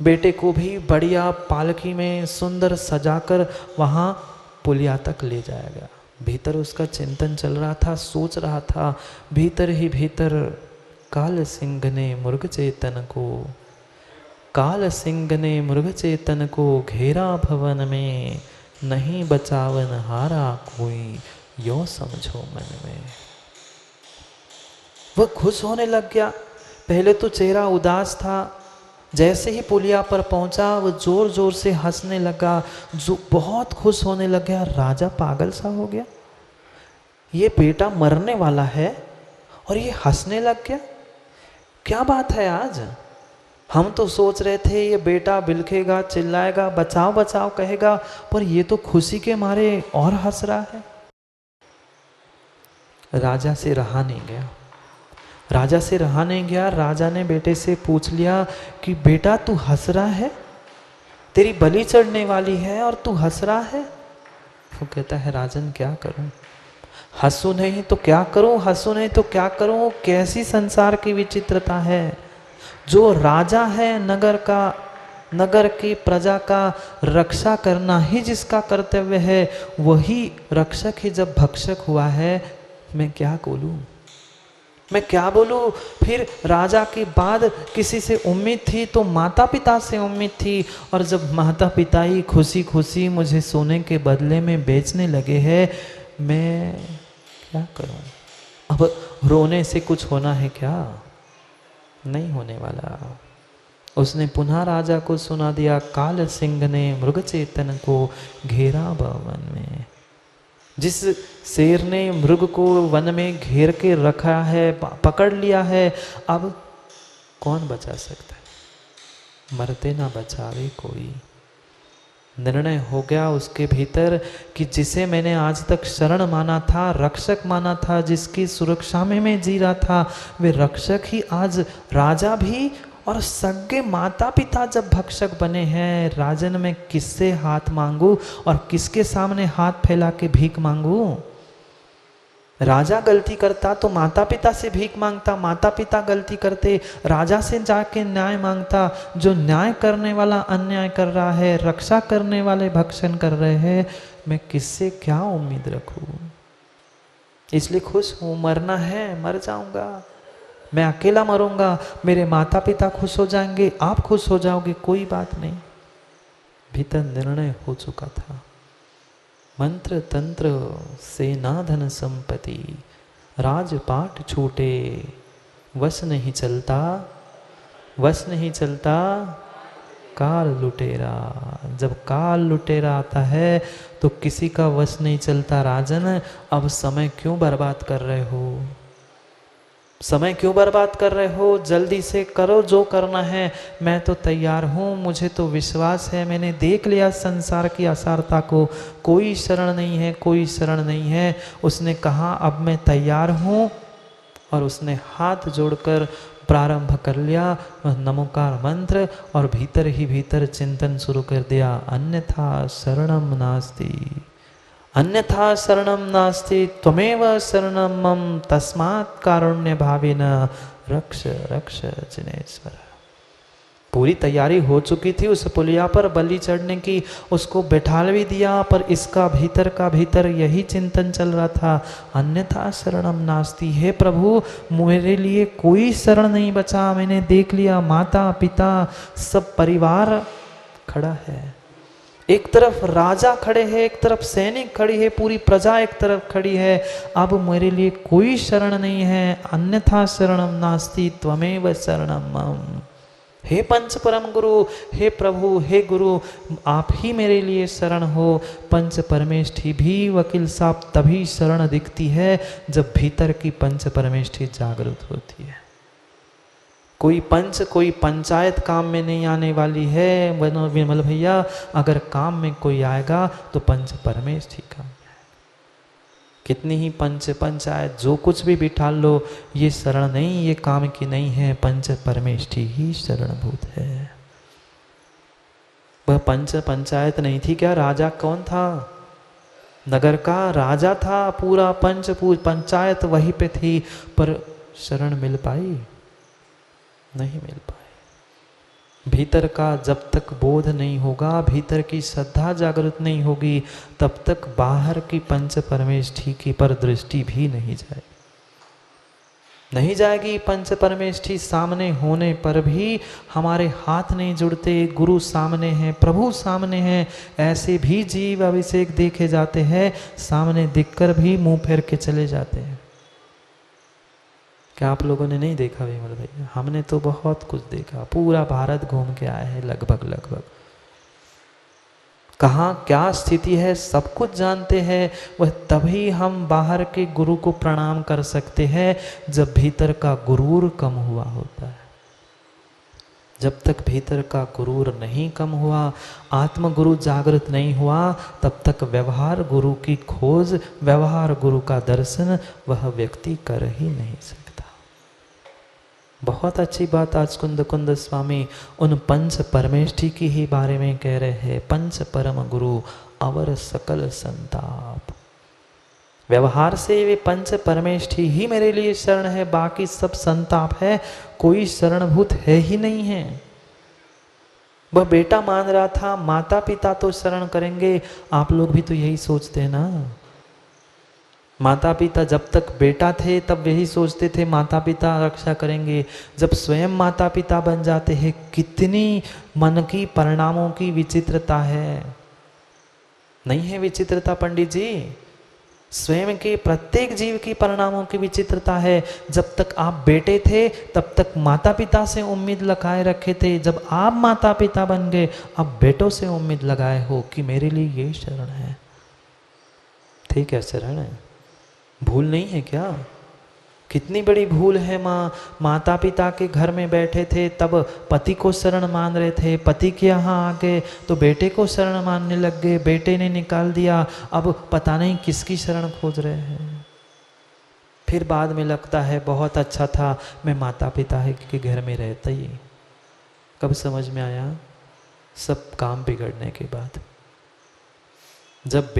बेटे को भी बढ़िया पालकी में सुंदर सजाकर वहाँ पुलिया तक ले जाया गया। भीतर उसका चिंतन चल रहा था, सोच रहा था, भीतर ही भीतर काल सिंह ने मृग चेतन को, काल सिंह ने मृग चेतन को घेरा भवन में, नहीं बचावन हारा कोई, यो समझो मन में। वह खुश होने लग गया। पहले तो चेहरा उदास था, जैसे ही पुलिया पर पहुंचा वो जोर जोर से हंसने लगा, जो बहुत खुश होने लग गया। राजा पागल सा हो गया, ये बेटा मरने वाला है और ये हंसने लग गया, क्या बात है आज। हम तो सोच रहे थे ये बेटा बिलखेगा, चिल्लाएगा, बचाओ बचाओ कहेगा, पर ये तो खुशी के मारे और हंस रहा है। राजा से रहा नहीं गया, राजा से रहा नहीं गया। राजा ने बेटे से पूछ लिया कि बेटा तू हंस रहा है, तेरी बलि चढ़ने वाली है और तू हंस रहा है। वो कहता है राजन क्या करूं, हंसू नहीं तो क्या करूं, हंसू नहीं तो क्या करूं। कैसी संसार की विचित्रता है। जो राजा है नगर का, नगर की प्रजा का रक्षा करना ही जिसका कर्तव्य है, वही रक्षक ही जब भक्षक हुआ है, मैं क्या बोलूं, मैं क्या बोलूं। फिर राजा के बाद किसी से उम्मीद थी तो माता पिता से उम्मीद थी, और जब माता पिता ही खुशी खुशी मुझे सोने के बदले में बेचने लगे हैं, मैं क्या करूं। अब रोने से कुछ होना है क्या, नहीं होने वाला। उसने पुनः राजा को सुना दिया, काल सिंह ने मृग चेतन को घेरा भवन में। जिस शेर ने मृग को वन में घेर के रखा है, पकड़ लिया है, अब कौन बचा सकता है। मरते ना बचावे कोई। निर्णय हो गया उसके भीतर कि जिसे मैंने आज तक शरण माना था, रक्षक माना था, जिसकी सुरक्षा में मैं जी रहा था, वे रक्षक ही आज राजा भी और सगे माता पिता जब भक्षक बने हैं। राजन में किससे हाथ मांगू और किसके सामने हाथ फैला के भीख मांगू। राजा गलती करता तो माता पिता से भीख मांगता, माता पिता गलती करते राजा से जाके न्याय मांगता। जो न्याय करने वाला अन्याय कर रहा है, रक्षा करने वाले भक्षण कर रहे हैं, मैं किससे क्या उम्मीद रखूं। इसलिए खुश हूं, मरना है मर जाऊंगा, मैं अकेला मरूंगा, मेरे माता पिता खुश हो जाएंगे, आप खुश हो जाओगे, कोई बात नहीं। भीतर निर्णय हो चुका था। मंत्र तंत्र सेना धन संपत्ति, राजपाट छूटे, वश नहीं चलता, वश नहीं चलता काल लुटेरा। जब काल लुटेरा आता है तो किसी का वश नहीं चलता। राजन अब समय क्यों बर्बाद कर रहे हो, समय क्यों बर्बाद कर रहे हो, जल्दी से करो जो करना है, मैं तो तैयार हूँ। मुझे तो विश्वास है, मैंने देख लिया संसार की असारता को, कोई शरण नहीं है, कोई शरण नहीं है। उसने कहा अब मैं तैयार हूँ, और उसने हाथ जोड़कर प्रारंभ कर लिया नमोकार मंत्र, और भीतर ही भीतर चिंतन शुरू कर दिया, अन्यथा शरणम नास्ति, अन्यथा शरणम नास्ति, त्वमेव शरणम मम, तस्मात् कारुण्य भावेन रक्ष रक्ष जिनेश्वर। पूरी तैयारी हो चुकी थी उस पुलिया पर बलि चढ़ने की, उसको बैठाल भी दिया, पर इसका भीतर का भीतर यही चिंतन चल रहा था, अन्यथा शरणम नास्ति। हे प्रभु मेरे लिए कोई शरण नहीं बचा, मैंने देख लिया माता पिता सब परिवार खड़ा है, एक तरफ राजा खड़े हैं, एक तरफ सैनिक खड़ी है, पूरी प्रजा एक तरफ खड़ी है, अब मेरे लिए कोई शरण नहीं है। अन्यथा शरणम नास्ति त्वमेव शरणम मम, हे पंच परम गुरु, हे प्रभु, हे गुरु, आप ही मेरे लिए शरण हो। पंच परमेष्ठी भी वकील साहब तभी शरण दिखती है जब भीतर की पंच परमेष्ठी जागृत होती है। कोई पंच, कोई पंचायत काम में नहीं आने वाली है विमल भैया। अगर काम में कोई आएगा तो पंच परमेष्ठी काम में आएगा। कितनी ही पंचायत जो कुछ भी बिठा लो, ये शरण नहीं, ये काम की नहीं है, पंच परमेष्ठी ही शरणभूत है। वह पंचायत नहीं थी क्या? राजा कौन था? नगर का राजा था। पूरा पंचायत वहीं पे थी, पर शरण मिल पाई? नहीं मिल पाए। भीतर का जब तक बोध नहीं होगा, भीतर की श्रद्धा जागृत नहीं होगी, तब तक बाहर की पंच परमेष्ठी की पर दृष्टि भी नहीं जाएगी। पंच परमेष्ठी सामने होने पर भी हमारे हाथ नहीं जुड़ते। गुरु सामने हैं, प्रभु सामने हैं, ऐसे भी जीव अभिषेक देखे जाते हैं, सामने दिखकर भी मुंह फेर के चले जाते हैं। क्या आप लोगों ने नहीं देखा विमल भैया? हमने तो बहुत कुछ देखा, पूरा भारत घूम के आए हैं लगभग। कहाँ क्या स्थिति है सब कुछ जानते हैं। वह तभी हम बाहर के गुरु को प्रणाम कर सकते हैं जब भीतर का गुरूर कम हुआ होता है। जब तक भीतर का गुरूर नहीं कम हुआ, आत्म गुरु जागृत नहीं हुआ, तब तक व्यवहार गुरु की खोज, व्यवहार गुरु का दर्शन वह व्यक्ति कर ही नहीं सकता। बहुत अच्छी बात आज कुंद स्वामी उन पंच परमेष्ठी की ही बारे में कह रहे हैं। पंच परम गुरु अवर सकल संताप। व्यवहार से वे पंच परमेष्ठी ही मेरे लिए शरण है, बाकी सब संताप है, कोई शरणभूत है ही नहीं है। वह बेटा मान रहा था, माता पिता तो शरण करेंगे। आप लोग भी तो यही सोचते हैं ना। माता पिता जब तक बेटा थे तब यही सोचते थे माता पिता रक्षा करेंगे। जब स्वयं माता पिता बन जाते हैं, कितनी मन की परिणामों की विचित्रता है। नहीं है विचित्रता पंडित जी? स्वयं के प्रत्येक जीव की परिणामों की विचित्रता है। जब तक आप बेटे थे तब तक माता पिता से उम्मीद लगाए रखे थे, जब आप माता पिता बन गए अब बेटों से उम्मीद लगाए हो कि मेरे लिए ये शरण है। ठीक है, शरण है, भूल नहीं है क्या? कितनी बड़ी भूल है। माता पिता के घर में बैठे थे तब पति को शरण मान रहे थे, पति के यहाँ आ गए तो बेटे को शरण मानने लग गए, बेटे ने निकाल दिया, अब पता नहीं किसकी शरण खोज रहे हैं। फिर बाद में लगता है बहुत अच्छा था मैं माता पिता के घर में रहता ही। कब समझ में आया? सब काम बिगड़ने के बाद। जब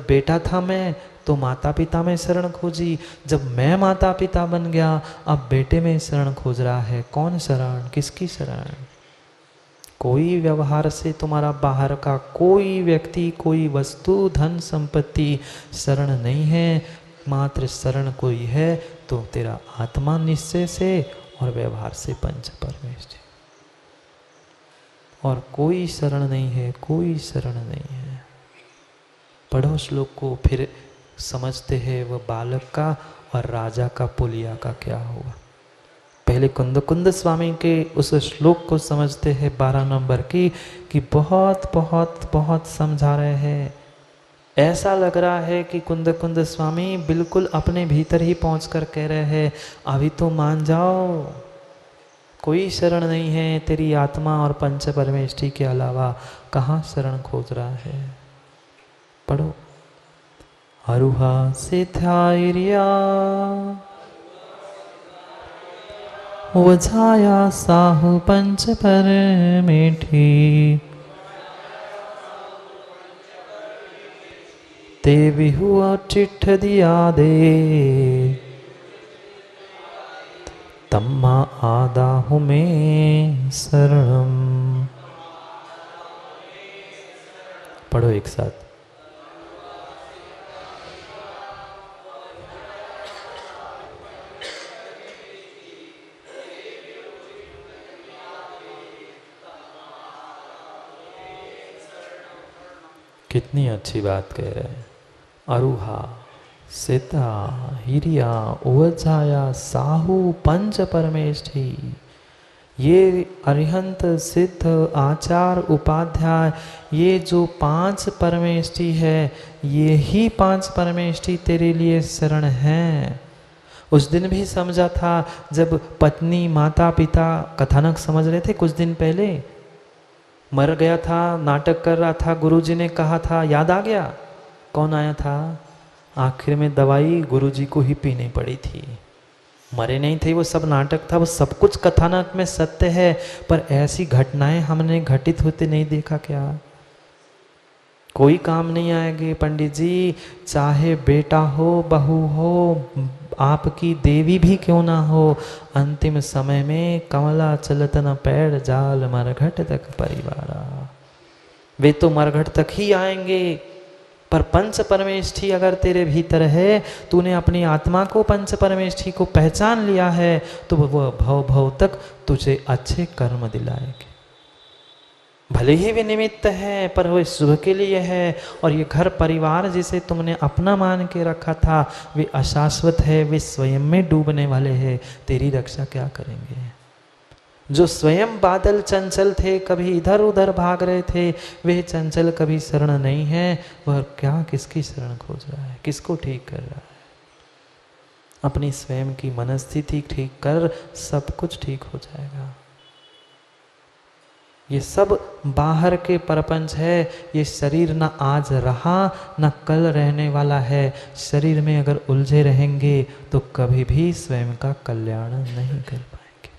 बेटा था मैं तो माता पिता में शरण खोजी, जब मैं माता पिता बन गया अब बेटे में शरण खोज रहा है। कौन शरण? किसकी शरण? कोई व्यवहार से तुम्हारा बाहर का कोई व्यक्ति, कोई वस्तु, धन संपत्ति शरण नहीं है। मात्र शरण कोई है तो तेरा आत्मा निश्चय से और व्यवहार से पंच परमेष्ठी, और कोई शरण नहीं है, कोई शरण नहीं है। पढ़ो श्लोक को, फिर समझते हैं वह बालक का और राजा का पुलिया का क्या हुआ। पहले कुंद स्वामी के उस श्लोक को समझते हैं 12 नंबर की, कि बहुत बहुत बहुत समझा रहे हैं। ऐसा लग रहा है कि कुंद स्वामी बिल्कुल अपने भीतर ही पहुंचकर कह रहे हैं अभी तो मान जाओ, कोई शरण नहीं है तेरी आत्मा और पंच परमेष्ठी के अलावा, कहाँ शरण खोज रहा है। पढ़ो। अरुहा से थायरिया वझाया साहु पंच परमेठी, ते विहुआ चिट्ठ दिया दे, तम्मा आदा हूँ मैं शरणम। पढ़ो एक साथ। कितनी अच्छी बात कह रहे हैं। अरुहा सीता हिरिया ओवझाया साहू पंच परमेष्ठी, ये अरिहंत सिद्ध आचार उपाध्याय, ये जो 5 परमेष्ठी है, ये ही 5 परमेष्ठी तेरे लिए शरण हैं। उस दिन भी समझा था जब पत्नी माता पिता कथानक समझ रहे थे, कुछ दिन पहले मर गया था, नाटक कर रहा था, गुरुजी ने कहा था, याद आ गया कौन आया था? आखिर में दवाई गुरुजी को ही पीनी पड़ी थी। मरे नहीं थे, वो सब नाटक था, वो सब कुछ कथानक में सत्य है, पर ऐसी घटनाएं हमने घटित होते नहीं देखा क्या? कोई काम नहीं आएगी पंडित जी, चाहे बेटा हो बहू हो, आपकी देवी भी क्यों ना हो, अंतिम समय में कमला चलत न पैर जाल मरघट तक परिवारा, वे तो मरघट तक ही आएंगे। पर पंच परमेष्ठी अगर तेरे भीतर है, तूने अपनी आत्मा को पंच परमेष्ठी को पहचान लिया है, तो वह भव भव तक तुझे अच्छे कर्म दिलाएंगे। भले ही वे निमित्त है, पर वो शुभ के लिए है। और ये घर परिवार जिसे तुमने अपना मान के रखा था, वे अशाश्वत है, वे स्वयं में डूबने वाले हैं। तेरी रक्षा क्या करेंगे? जो स्वयं बादल चंचल थे, कभी इधर उधर भाग रहे थे, वे चंचल कभी शरण नहीं है। वह क्या किसकी शरण खोज रहा है, किसको ठीक कर रहा है? अपनी स्वयं की मनस्थिति ठीक कर, सब कुछ ठीक हो जाएगा। ये सब बाहर के प्रपंच है। ये शरीर न आज रहा न कल रहने वाला है। शरीर में अगर उलझे रहेंगे तो कभी भी स्वयं का कल्याण नहीं कर पाएंगे।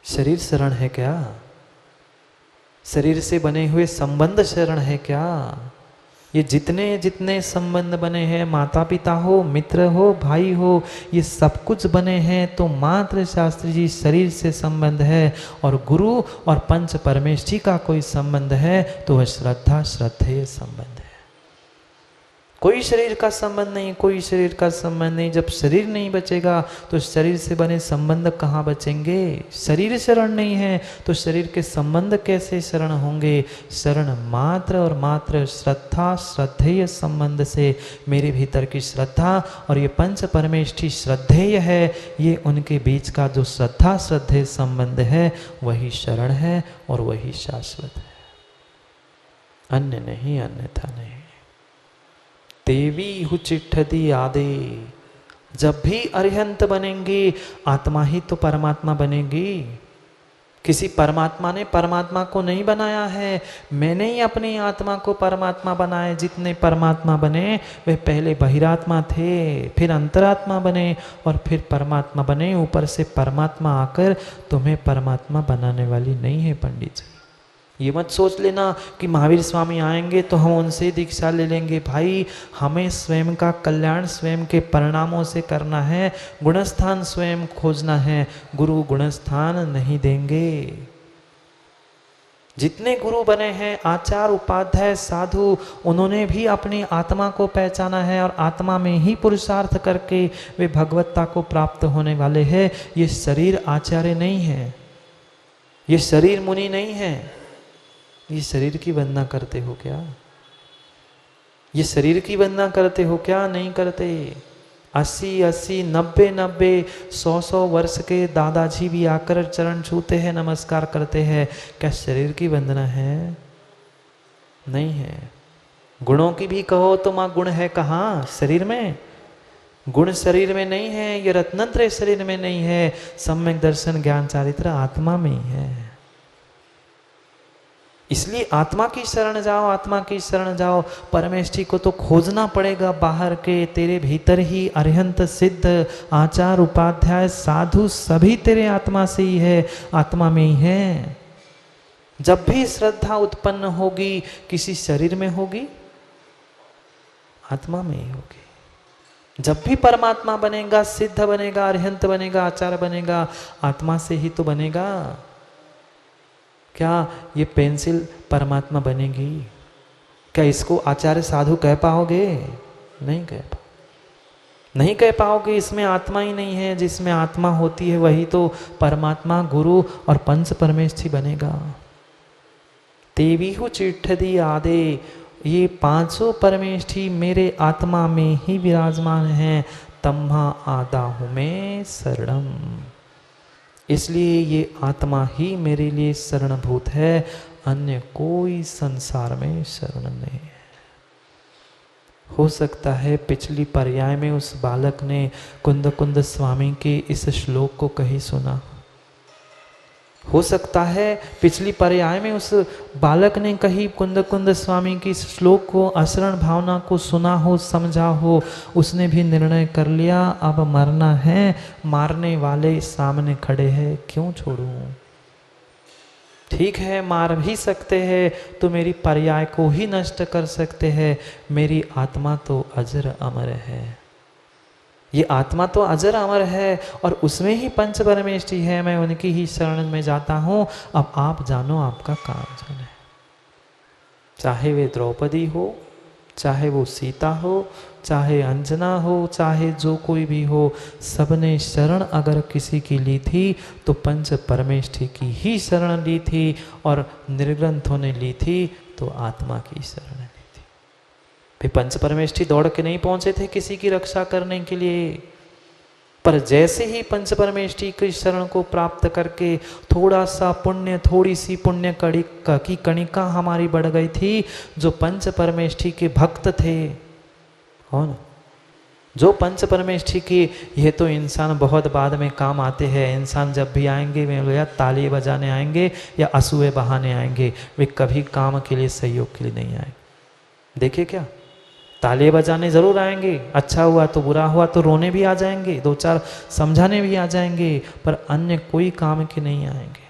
शरीर शरण है क्या? शरीर से बने हुए संबंध शरण है क्या? ये जितने जितने संबंध बने हैं, माता पिता हो, मित्र हो, भाई हो, ये सब कुछ बने हैं तो मात्र शास्त्री जी शरीर से संबंध है। और गुरु और पंच परमेष्ठी का कोई संबंध है तो वह श्रद्धा श्रद्धेय संबंध है। कोई शरीर का संबंध नहीं, कोई शरीर का संबंध नहीं। जब शरीर नहीं बचेगा तो शरीर से बने संबंध कहाँ बचेंगे? शरीर शरण नहीं है तो शरीर के संबंध कैसे शरण होंगे? शरण मात्र और मात्र श्रद्धा श्रद्धेय संबंध से। मेरे भीतर की श्रद्धा और ये पंच परमेष्ठी श्रद्धेय है, ये उनके बीच का जो श्रद्धा श्रद्धेय संबंध है वही शरण है और वही शाश्वत है, अन्य नहीं, अन्यथा नहीं। देवी हु चिट्ठदी आदे, जब भी अरिहंत बनेंगी आत्मा ही तो परमात्मा बनेगी। किसी परमात्मा ने परमात्मा को नहीं बनाया है, मैंने ही अपनी आत्मा को परमात्मा बनाए। जितने परमात्मा बने वे पहले बहिरात्मा थे, फिर अंतरात्मा बने और फिर परमात्मा बने। ऊपर से परमात्मा आकर तुम्हें परमात्मा बनाने वाली नहीं है पंडित जी। ये मत सोच लेना कि महावीर स्वामी आएंगे तो हम उनसे दीक्षा ले लेंगे। भाई, हमें स्वयं का कल्याण स्वयं के परिणामों से करना है, गुणस्थान स्वयं खोजना है। गुरु गुणस्थान नहीं देंगे। जितने गुरु बने हैं, आचार उपाध्याय साधु, उन्होंने भी अपनी आत्मा को पहचाना है और आत्मा में ही पुरुषार्थ करके वे भगवत्ता को प्राप्त होने वाले हैं। ये शरीर आचार्य नहीं है, ये शरीर मुनि नहीं है। ये शरीर की वंदना करते हो क्या? ये शरीर की वंदना करते हो क्या? नहीं करते। 80-80, 90-90, 100-100 वर्ष के दादाजी भी आकर चरण छूते हैं, नमस्कार करते हैं। क्या शरीर की वंदना है? नहीं है। गुणों की भी कहो तो माँ गुण है कहाँ? शरीर में। गुण शरीर में नहीं है, ये रत्नत्रय शरीर में नहीं है। सम्यक दर्शन ज्ञान चारित्र आत्मा में ही है। इसलिए आत्मा की शरण जाओ, आत्मा की शरण जाओ। परमेष्ठी को तो खोजना पड़ेगा बाहर के, तेरे भीतर ही अरिहंत सिद्ध आचार उपाध्याय साधु सभी तेरे आत्मा से ही है, आत्मा में ही है। जब भी श्रद्धा उत्पन्न होगी किसी शरीर में होगी? आत्मा में ही होगी। जब भी परमात्मा बनेगा, सिद्ध बनेगा, अरिहंत बनेगा, आचार्य बनेगा, आत्मा से ही तो बनेगा। क्या ये पेंसिल परमात्मा बनेगी? क्या इसको आचार्य साधु कह पाओगे? नहीं कह पाओगे। इसमें आत्मा ही नहीं है। जिसमें आत्मा होती है वही तो परमात्मा, गुरु और पंच परमेष्ठी बनेगा। तेवीहु चिट्ठदी आदे, ये 500 परमेष्ठी मेरे आत्मा में ही विराजमान हैं। तम्हा आदा हूँ मैं शरणम, इसलिए ये आत्मा ही मेरे लिए शरणभूत है, अन्य कोई संसार में शरण नहीं है। हो सकता है पिछली पर्याय में उस बालक ने कुंद कुंद स्वामी के इस श्लोक को कहीं सुना। हो सकता है पिछली पर्याय में उस बालक ने कहीं कुंद कुंद स्वामी की इस श्लोक को, अशरण भावना को सुना हो, समझा हो। उसने भी निर्णय कर लिया अब मरना है, मारने वाले सामने खड़े हैं, क्यों छोड़ूं। ठीक है, मार भी सकते हैं तो मेरी पर्याय को ही नष्ट कर सकते हैं, मेरी आत्मा तो अजर अमर है। ये आत्मा तो अजर अमर है और उसमें ही पंच परमेष्ठी है, मैं उनकी ही शरण में जाता हूं। अब आप जानो, आपका काम जाने। चाहे वे द्रौपदी हो, चाहे वो सीता हो, चाहे अंजना हो, चाहे जो कोई भी हो, सबने शरण अगर किसी की ली थी तो पंच परमेष्ठी की ही शरण ली थी, और निर्ग्रंथों ने ली थी तो आत्मा की शरण ली थी। वे पंच परमेष्ठी दौड़ के नहीं पहुंचे थे किसी की रक्षा करने के लिए, पर जैसे ही पंच परमेष्ठी की शरण को प्राप्त करके थोड़ा सा पुण्य, थोड़ी सी पुण्य की कणिका हमारी बढ़ गई थी, जो पंच परमेष्ठी के भक्त थे, कौन, जो पंच परमेष्ठी की, ये तो इंसान बहुत बाद में काम आते हैं। इंसान जब भी आएंगे वे या ताली बजाने आएंगे या असूए बहाने आएंगे, वे कभी काम के लिए, सहयोग के लिए नहीं आएंगे। देखिए क्या, ताले बजाने जरूर आएंगे, अच्छा हुआ तो बुरा हुआ तो रोने भी आ जाएंगे, दो चार समझाने भी आ जाएंगे, पर अन्य कोई काम के नहीं आएंगे।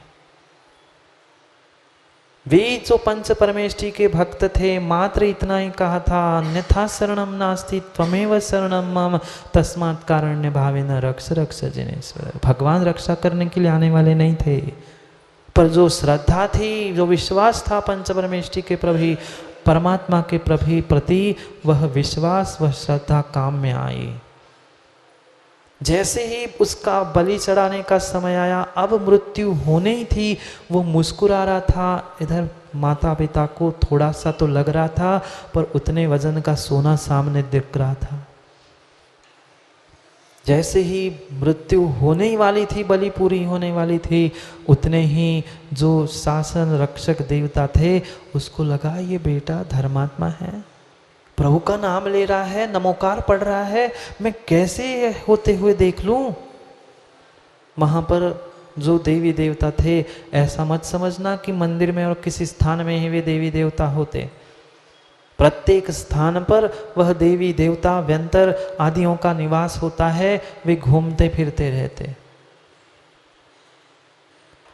वे जो पंच परमेष्ठी के भक्त थे, मात्र इतना ही कहा था, अन्यथा शरणम नास्ति त्वमेव शरणम मम तस्मात् कारण्य भावेन रक्ष रक्ष जिनेश्वर। भगवान रक्षा करने के लिए आने वाले नहीं थे, पर जो श्रद्धा थी, जो विश्वास था पंच परमेष्ठी के प्रभु, परमात्मा के प्रति, वह विश्वास, वह श्रद्धा काम में आई। जैसे ही उसका बलि चढ़ाने का समय आया, अब मृत्यु होने ही थी, वो मुस्कुरा रहा था। इधर माता पिता को थोड़ा सा तो लग रहा था, पर उतने वजन का सोना सामने दिख रहा था। जैसे ही मृत्यु होने ही वाली थी, बलि पूरी होने वाली थी, उतने ही जो शासन रक्षक देवता थे, उसको लगा ये बेटा धर्मात्मा है, प्रभु का नाम ले रहा है, नमोकार पढ़ रहा है, मैं कैसे होते हुए देख लूं। वहां पर जो देवी देवता थे, ऐसा मत समझना कि मंदिर में और किसी स्थान में ही वे देवी देवता होते। प्रत्येक स्थान पर वह देवी देवता व्यंतर आदियों का निवास होता है, वे घूमते फिरते रहते।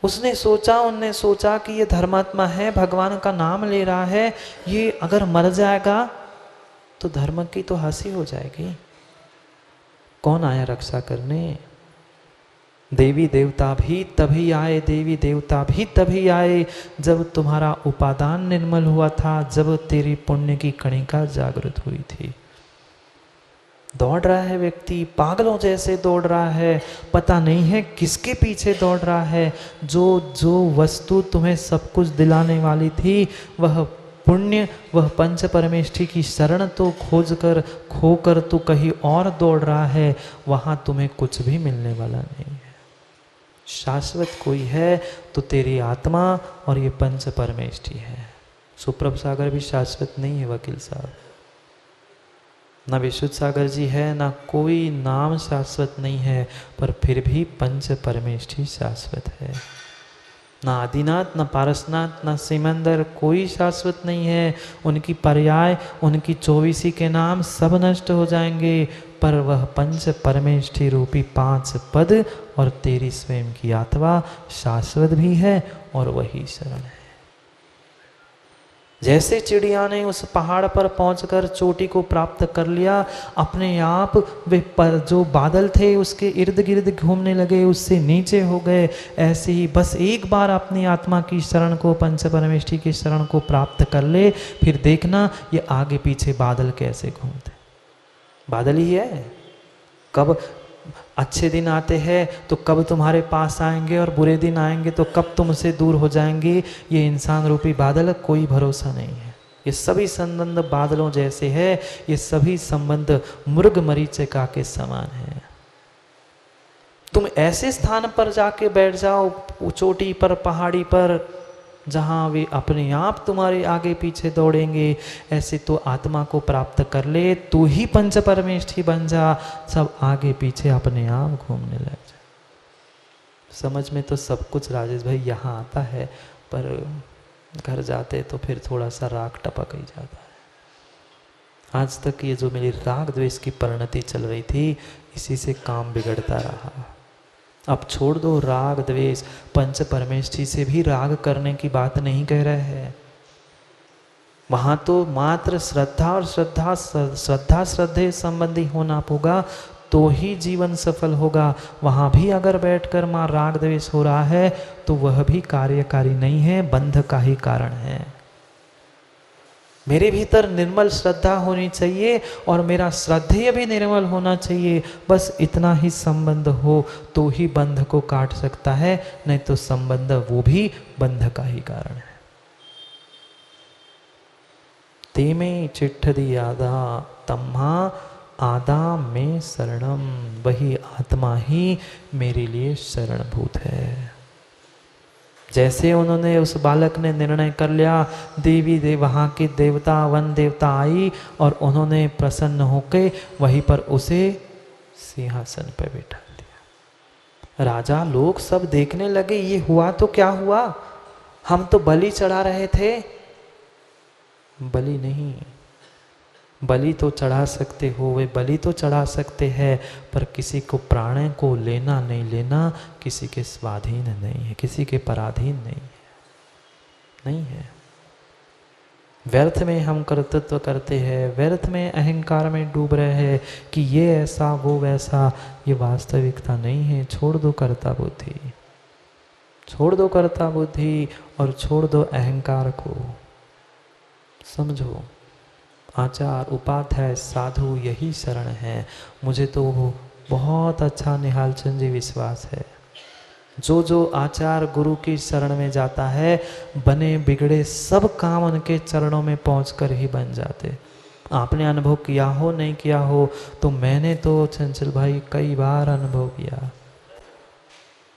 उसने सोचा, उनने सोचा कि ये धर्मात्मा है, भगवान का नाम ले रहा है, ये अगर मर जाएगा तो धर्म की तो हंसी हो जाएगी। कौन आया रक्षा करने? देवी देवता भी तभी आए, देवी देवता भी तभी आए जब तुम्हारा उपादान निर्मल हुआ था, जब तेरी पुण्य की कणिका जागृत हुई थी। दौड़ रहा है व्यक्ति, पागलों जैसे दौड़ रहा है, पता नहीं है किसके पीछे दौड़ रहा है। जो वस्तु तुम्हें सब कुछ दिलाने वाली थी, वह पुण्य, वह पंच परमेष्ठी की शरण तो खोकर तू कहीं और दौड़ रहा है, वहां तुम्हें कुछ भी मिलने वाला नहीं है। शाश्वत कोई है तो तेरी आत्मा और ये पंच परमेष्ठी है। सुप्रभ सागर भी शाश्वत नहीं है वकील साहब, ना विशुद्ध सागर जी है, ना कोई नाम शाश्वत नहीं है, पर फिर भी पंच परमेष्ठी शाश्वत है। ना आदिनाथ, ना पारसनाथ, ना सिमंदर, कोई शाश्वत नहीं है। उनकी पर्याय, उनकी 24 के नाम सब नष्ट हो जाएंगे, पर वह पंच परमेष्ठी रूपी 5 पद और तेरी स्वयं की आत्मा शाश्वत भी है और वही शरण है। जैसे चिड़िया ने उस पहाड़ पर पहुंचकर चोटी को प्राप्त कर लिया, अपने आप वे जो बादल थे उसके इर्द गिर्द घूमने लगे, उससे नीचे हो गए। ऐसे ही बस एक बार अपनी आत्मा की शरण को, पंच परमेष्ठी की शरण को प्राप्त कर ले, फिर देखना ये आगे पीछे बादल कैसे घूमते। बादल ही है, कब अच्छे दिन आते हैं तो कब तुम्हारे पास आएंगे, और बुरे दिन आएंगे तो कब तुमसे दूर हो जाएंगे। ये इंसान रूपी बादल, कोई भरोसा नहीं है। ये सभी संबंध बादलों जैसे है, ये सभी संबंध मृग मरीचिका के समान है। तुम ऐसे स्थान पर जाके बैठ जाओ, चोटी पर, पहाड़ी पर, जहाँ वे अपने आप तुम्हारे आगे पीछे दौड़ेंगे, ऐसे तो आत्मा को प्राप्त कर ले, तू ही पंच परमेष्ठी बन जा, सब आगे पीछे अपने आप घूमने लग जा। समझ में तो सब कुछ राजेश भाई यहाँ आता है, पर घर जाते तो फिर थोड़ा सा राग टपक ही जाता है। आज तक ये जो मेरी राग द्वेष की परिणति चल रही थी, इसी से काम बिगड़ता रहा। अब छोड़ दो राग द्वेष, पंच परमेष्ठी से भी राग करने की बात नहीं कह रहे हैं। वहां तो मात्र श्रद्धा और श्रद्धा श्रद्धे संबंधी होना होगा, तो ही जीवन सफल होगा। वहां भी अगर बैठकर मां राग द्वेष हो रहा है तो वह भी कार्यकारी नहीं है, बंध का ही कारण है। मेरे भीतर निर्मल श्रद्धा होनी चाहिए और मेरा श्रद्धेय भी निर्मल होना चाहिए। बस इतना ही संबंध हो तो ही बंध को काट सकता है, नहीं तो संबंध वो भी बंध का ही कारण है। तेमे चिट्ठदी आदा तम्हा आदा में शरणम, वही आत्मा ही मेरे लिए शरणभूत है। जैसे उन्होंने, उस बालक ने निर्णय कर लिया, देवी वहाँ की देवता, वन देवता आई और उन्होंने प्रसन्न होकर वहीं पर उसे सिंहासन पर बैठा दिया। राजा लोग सब देखने लगे, ये हुआ तो क्या हुआ, हम तो बलि चढ़ा रहे थे। बलि नहीं, बलि तो चढ़ा सकते हो, वे बलि तो चढ़ा सकते हैं, पर किसी को प्राण को लेना नहीं लेना किसी के स्वाधीन नहीं है, किसी के पराधीन नहीं है, नहीं है। व्यर्थ में हम कर्तृत्व करते हैं, व्यर्थ में अहंकार में डूब रहे हैं कि ये ऐसा वो वैसा, ये वास्तविकता नहीं है। छोड़ दो कर्ता बुद्धि, छोड़ दो कर्ता बुद्धि और छोड़ दो अहंकार को। समझो, आचार उपाध्याय साधु यही शरण है। मुझे तो बहुत अच्छा निहाल चंद जी विश्वास है, जो जो आचार गुरु की शरण में जाता है, बने बिगड़े सब काम उनके चरणों में पहुंचकर ही बन जाते। आपने अनुभव किया हो नहीं किया हो, तो मैंने तो चंचल भाई कई बार अनुभव किया।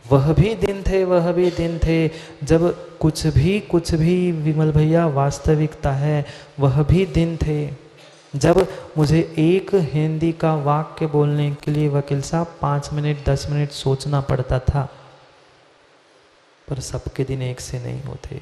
वह भी दिन थे, वह भी दिन थे जब कुछ भी विमल भैया वास्तविकता है। वह भी दिन थे जब मुझे एक हिंदी का वाक्य बोलने के लिए वकील साहब 5 मिनट 10 मिनट सोचना पड़ता था, पर सबके दिन एक से नहीं होते।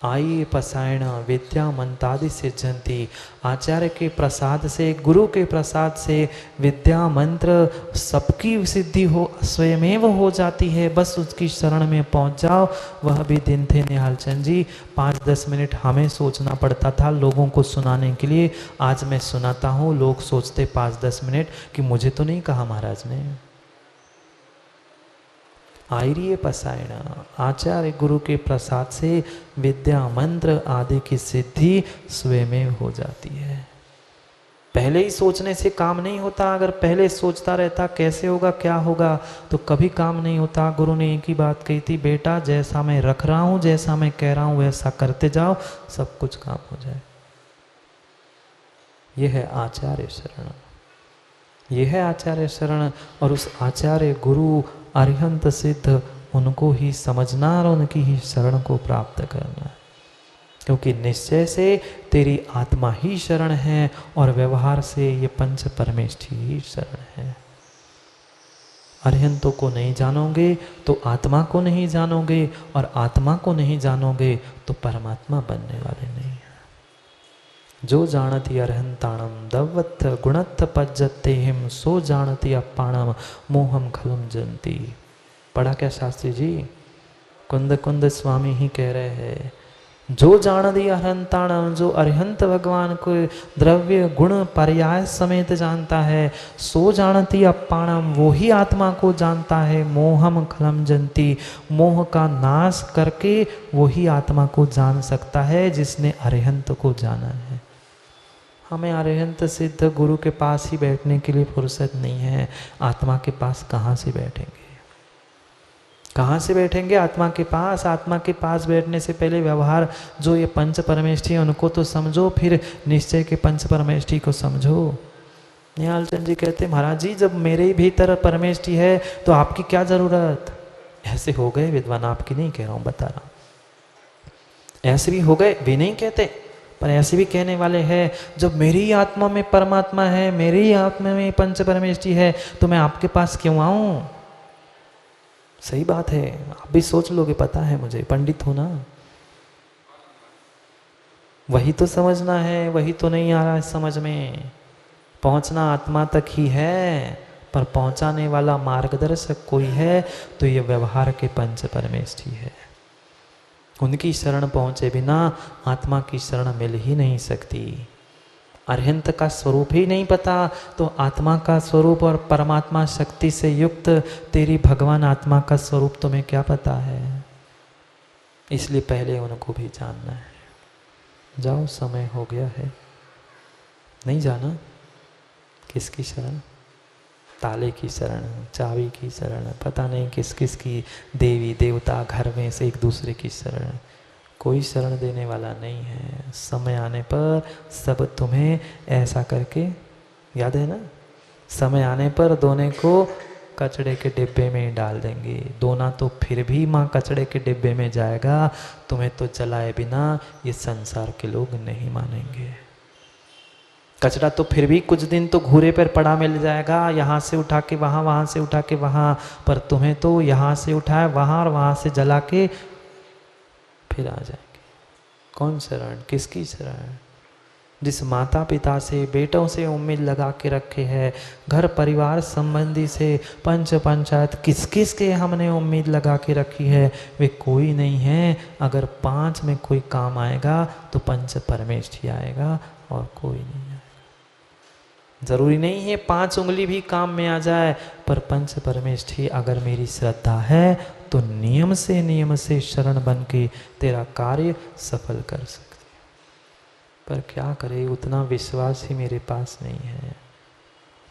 आइए पसायण विद्या मंतादि सिद्धंती, आचार्य के प्रसाद से, गुरु के प्रसाद से विद्या मंत्र सबकी सिद्धि हो स्वयमेव हो जाती है। बस उसकी शरण में पहुंच जाओ। वह भी दिन थे निहाल चंद जी, 5-10 मिनट हमें सोचना पड़ता था लोगों को सुनाने के लिए। आज मैं सुनाता हूँ, लोग सोचते 5-10 मिनट कि मुझे तो नहीं कहा महाराज ने। आयरिय पसायण, आचार्य गुरु के प्रसाद से विद्या मंत्र आदि की सिद्धि स्वयं हो जाती है। पहले ही सोचने से काम नहीं होता। अगर पहले सोचता रहता कैसे होगा क्या होगा, तो कभी काम नहीं होता। गुरु ने एक ही बात कही थी, बेटा जैसा मैं रख रहा हूँ, जैसा मैं कह रहा हूँ वैसा करते जाओ, सब कुछ काम हो जाए। यह है आचार्य शरण, यह है आचार्य शरण। और उस आचार्य गुरु अरिहंत सिद्ध उनको ही समझना और उनकी ही शरण को प्राप्त करना, क्योंकि निश्चय से तेरी आत्मा ही शरण है और व्यवहार से ये पंच परमेष्ठी ही शरण है। अरिहंतों को नहीं जानोगे तो आत्मा को नहीं जानोगे, और आत्मा को नहीं जानोगे तो परमात्मा बनने वाले नहीं है। जो जानती अरहंताणम दवत्थ गुणत्थ पज्जते हिम, सो जानती अपाणम मोहम खलम जनती। पढ़ा क्या शास्त्री जी? कुंद कुंद स्वामी ही कह रहे हैं, जो जानती अरहंताणम, जो अरिहंत भगवान को द्रव्य गुण पर्याय समेत जानता है, सो जानती अपाणम, वो ही आत्मा को जानता है। मोहम खलम जनती, मोह का नाश करके वो ही आत्मा को जान सकता है जिसने अरिहंत को जाना है। हमें अरिहंत सिद्ध गुरु के पास ही बैठने के लिए फुर्सत नहीं है। आत्मा के पास कहाँ से बैठेंगे? कहाँ से बैठेंगे आत्मा के पास? आत्मा के पास बैठने से पहले व्यवहार जो ये पंच परमेष्ठी है उनको तो समझो, फिर निश्चय के पंच परमेष्ठी को समझो। निहालचंद जी कहते महाराज जी जब मेरे ही भीतर परमेश जी है तो आपकी क्या जरूरत। ऐसे हो गए विद्वान, आपकी नहीं कह रहा हूं, बता रहा हूं। ऐसे भी हो गए, वे नहीं कहते, पर ऐसे भी कहने वाले हैं जब मेरी ही आत्मा में परमात्मा है, मेरी ही आत्मा में पंच परमेश जी है, तो मैं आपके पास क्यों आऊं। सही बात है, आप भी सोच लोगे, पता है मुझे, पंडित हो ना। वही तो समझना है, वही तो नहीं आ रहा है समझ में। पहुंचना आत्मा तक ही है, पर पहुंचाने वाला मार्गदर्शक कोई है तो ये व्यवहार के पंच परमेश जी है। उनकी शरण पहुंचे बिना आत्मा की शरण मिल ही नहीं सकती। अरहंत का स्वरूप ही नहीं पता तो आत्मा का स्वरूप और परमात्मा शक्ति से युक्त तेरी भगवान आत्मा का स्वरूप तुम्हें क्या पता है। इसलिए पहले उनको भी जानना है। जाओ, समय हो गया है। नहीं जाना, किसकी शरण, ताले की शरण, चाबी की शरण, पता नहीं किस किस की, देवी देवता घर में से एक दूसरे की शरण, कोई शरण देने वाला नहीं है। समय आने पर सब तुम्हें ऐसा करके, याद है ना, समय आने पर दोनों को कचड़े के डिब्बे में डाल देंगे। दोना तो फिर भी माँ कचड़े के डिब्बे में जाएगा, तुम्हें तो जलाए बिना ये संसार के लोग नहीं मानेंगे। कचरा तो फिर भी कुछ दिन तो घूरे पर पड़ा मिल जाएगा, यहाँ से उठा के वहाँ, वहाँ से उठा के वहाँ, पर तुम्हें तो यहाँ से उठाए वहाँ और वहाँ से जला के फिर आ जाएंगे। कौन शरण, किसकी शरण। जिस माता पिता से बेटों से उम्मीद लगा के रखे है, घर परिवार संबंधी से पंच पंचायत किस किस के हमने उम्मीद लगा के रखी है, वे कोई नहीं है। अगर पांच में कोई काम आएगा तो पंच परमेश ही आएगा और कोई नहीं आएगा। जरूरी नहीं है 5 उंगली भी काम में आ जाए, पर पंच परमेश ही अगर मेरी श्रद्धा है तो नियम से शरण बन के तेरा कार्य सफल कर सकती। पर क्या करे, उतना विश्वास ही मेरे पास नहीं है,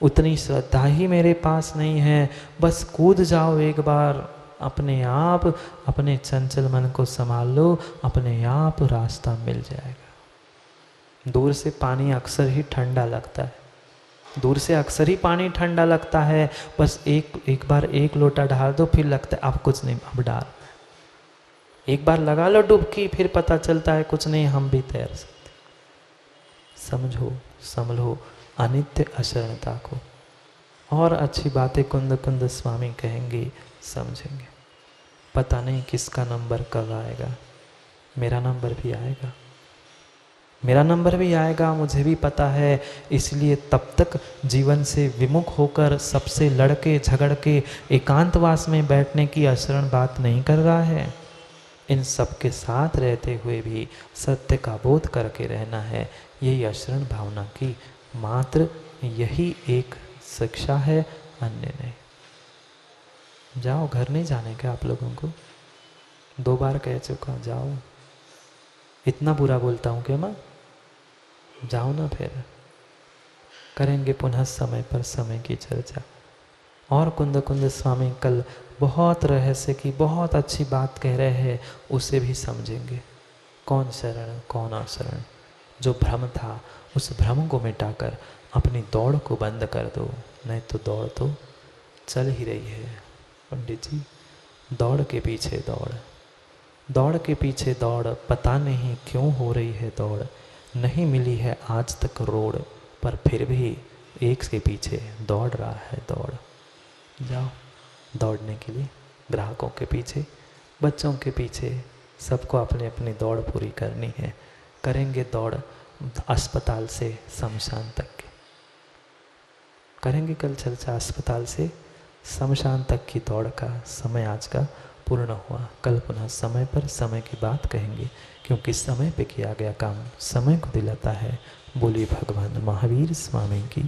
उतनी श्रद्धा ही मेरे पास नहीं है। बस कूद जाओ एक बार, अपने आप अपने चंचल मन को संभाल लो, अपने आप रास्ता मिल जाएगा। दूर से पानी अक्सर ही ठंडा लगता है, दूर से अक्सर ही पानी ठंडा लगता है। बस एक बार एक लोटा डाल दो, फिर लगता है अब कुछ नहीं, अब डाल। एक बार लगा लो डुबकी, फिर पता चलता है कुछ नहीं, हम भी तैर सकते। समझो, संभलो अनित्य अशरणता को। और अच्छी बातें कुंद कुंद स्वामी कहेंगे, समझेंगे। पता नहीं किसका नंबर कब आएगा, मेरा नंबर भी आएगा, मेरा नंबर भी आएगा, मुझे भी पता है। इसलिए तब तक जीवन से विमुख होकर सबसे लड़के झगड़ के एकांतवास में बैठने की अशरण बात नहीं कर रहा है। इन सब के साथ रहते हुए भी सत्य का बोध करके रहना है। यही अशरण भावना की मात्र यही एक शिक्षा है, अन्य नहीं। जाओ, घर नहीं जाने का आप लोगों को, 2 बार कह चुका, जाओ। इतना बुरा बोलता हूँ क्या मैं? जाओ ना, फिर करेंगे पुनः समय पर समय की चर्चा। और कुंद कुंद स्वामी कल बहुत रहस्य की बहुत अच्छी बात कह रहे हैं, उसे भी समझेंगे। कौन शरण कौन अशरण, जो भ्रम था उस भ्रम को मिटाकर अपनी दौड़ को बंद कर दो, नहीं तो दौड़ तो चल ही रही है। पंडित जी, दौड़ के पीछे दौड़, दौड़ के पीछे दौड़, पता नहीं क्यों हो रही है दौड़। नहीं मिली है आज तक रोड, पर फिर भी एक के पीछे दौड़ रहा है दौड़। जाओ दौड़ने के लिए, ग्राहकों के पीछे, बच्चों के पीछे, सबको अपनी अपनी दौड़ पूरी करनी है। करेंगे दौड़ अस्पताल से शमशान तक की, करेंगे कल चर्चा। अस्पताल से शमशान तक की दौड़ का समय आज का पूर्ण हुआ। कल पुनः समय पर समय की बात कहेंगे, क्योंकि समय पे किया गया काम समय को दिलाता है। बोलिए भगवान महावीर स्वामी की।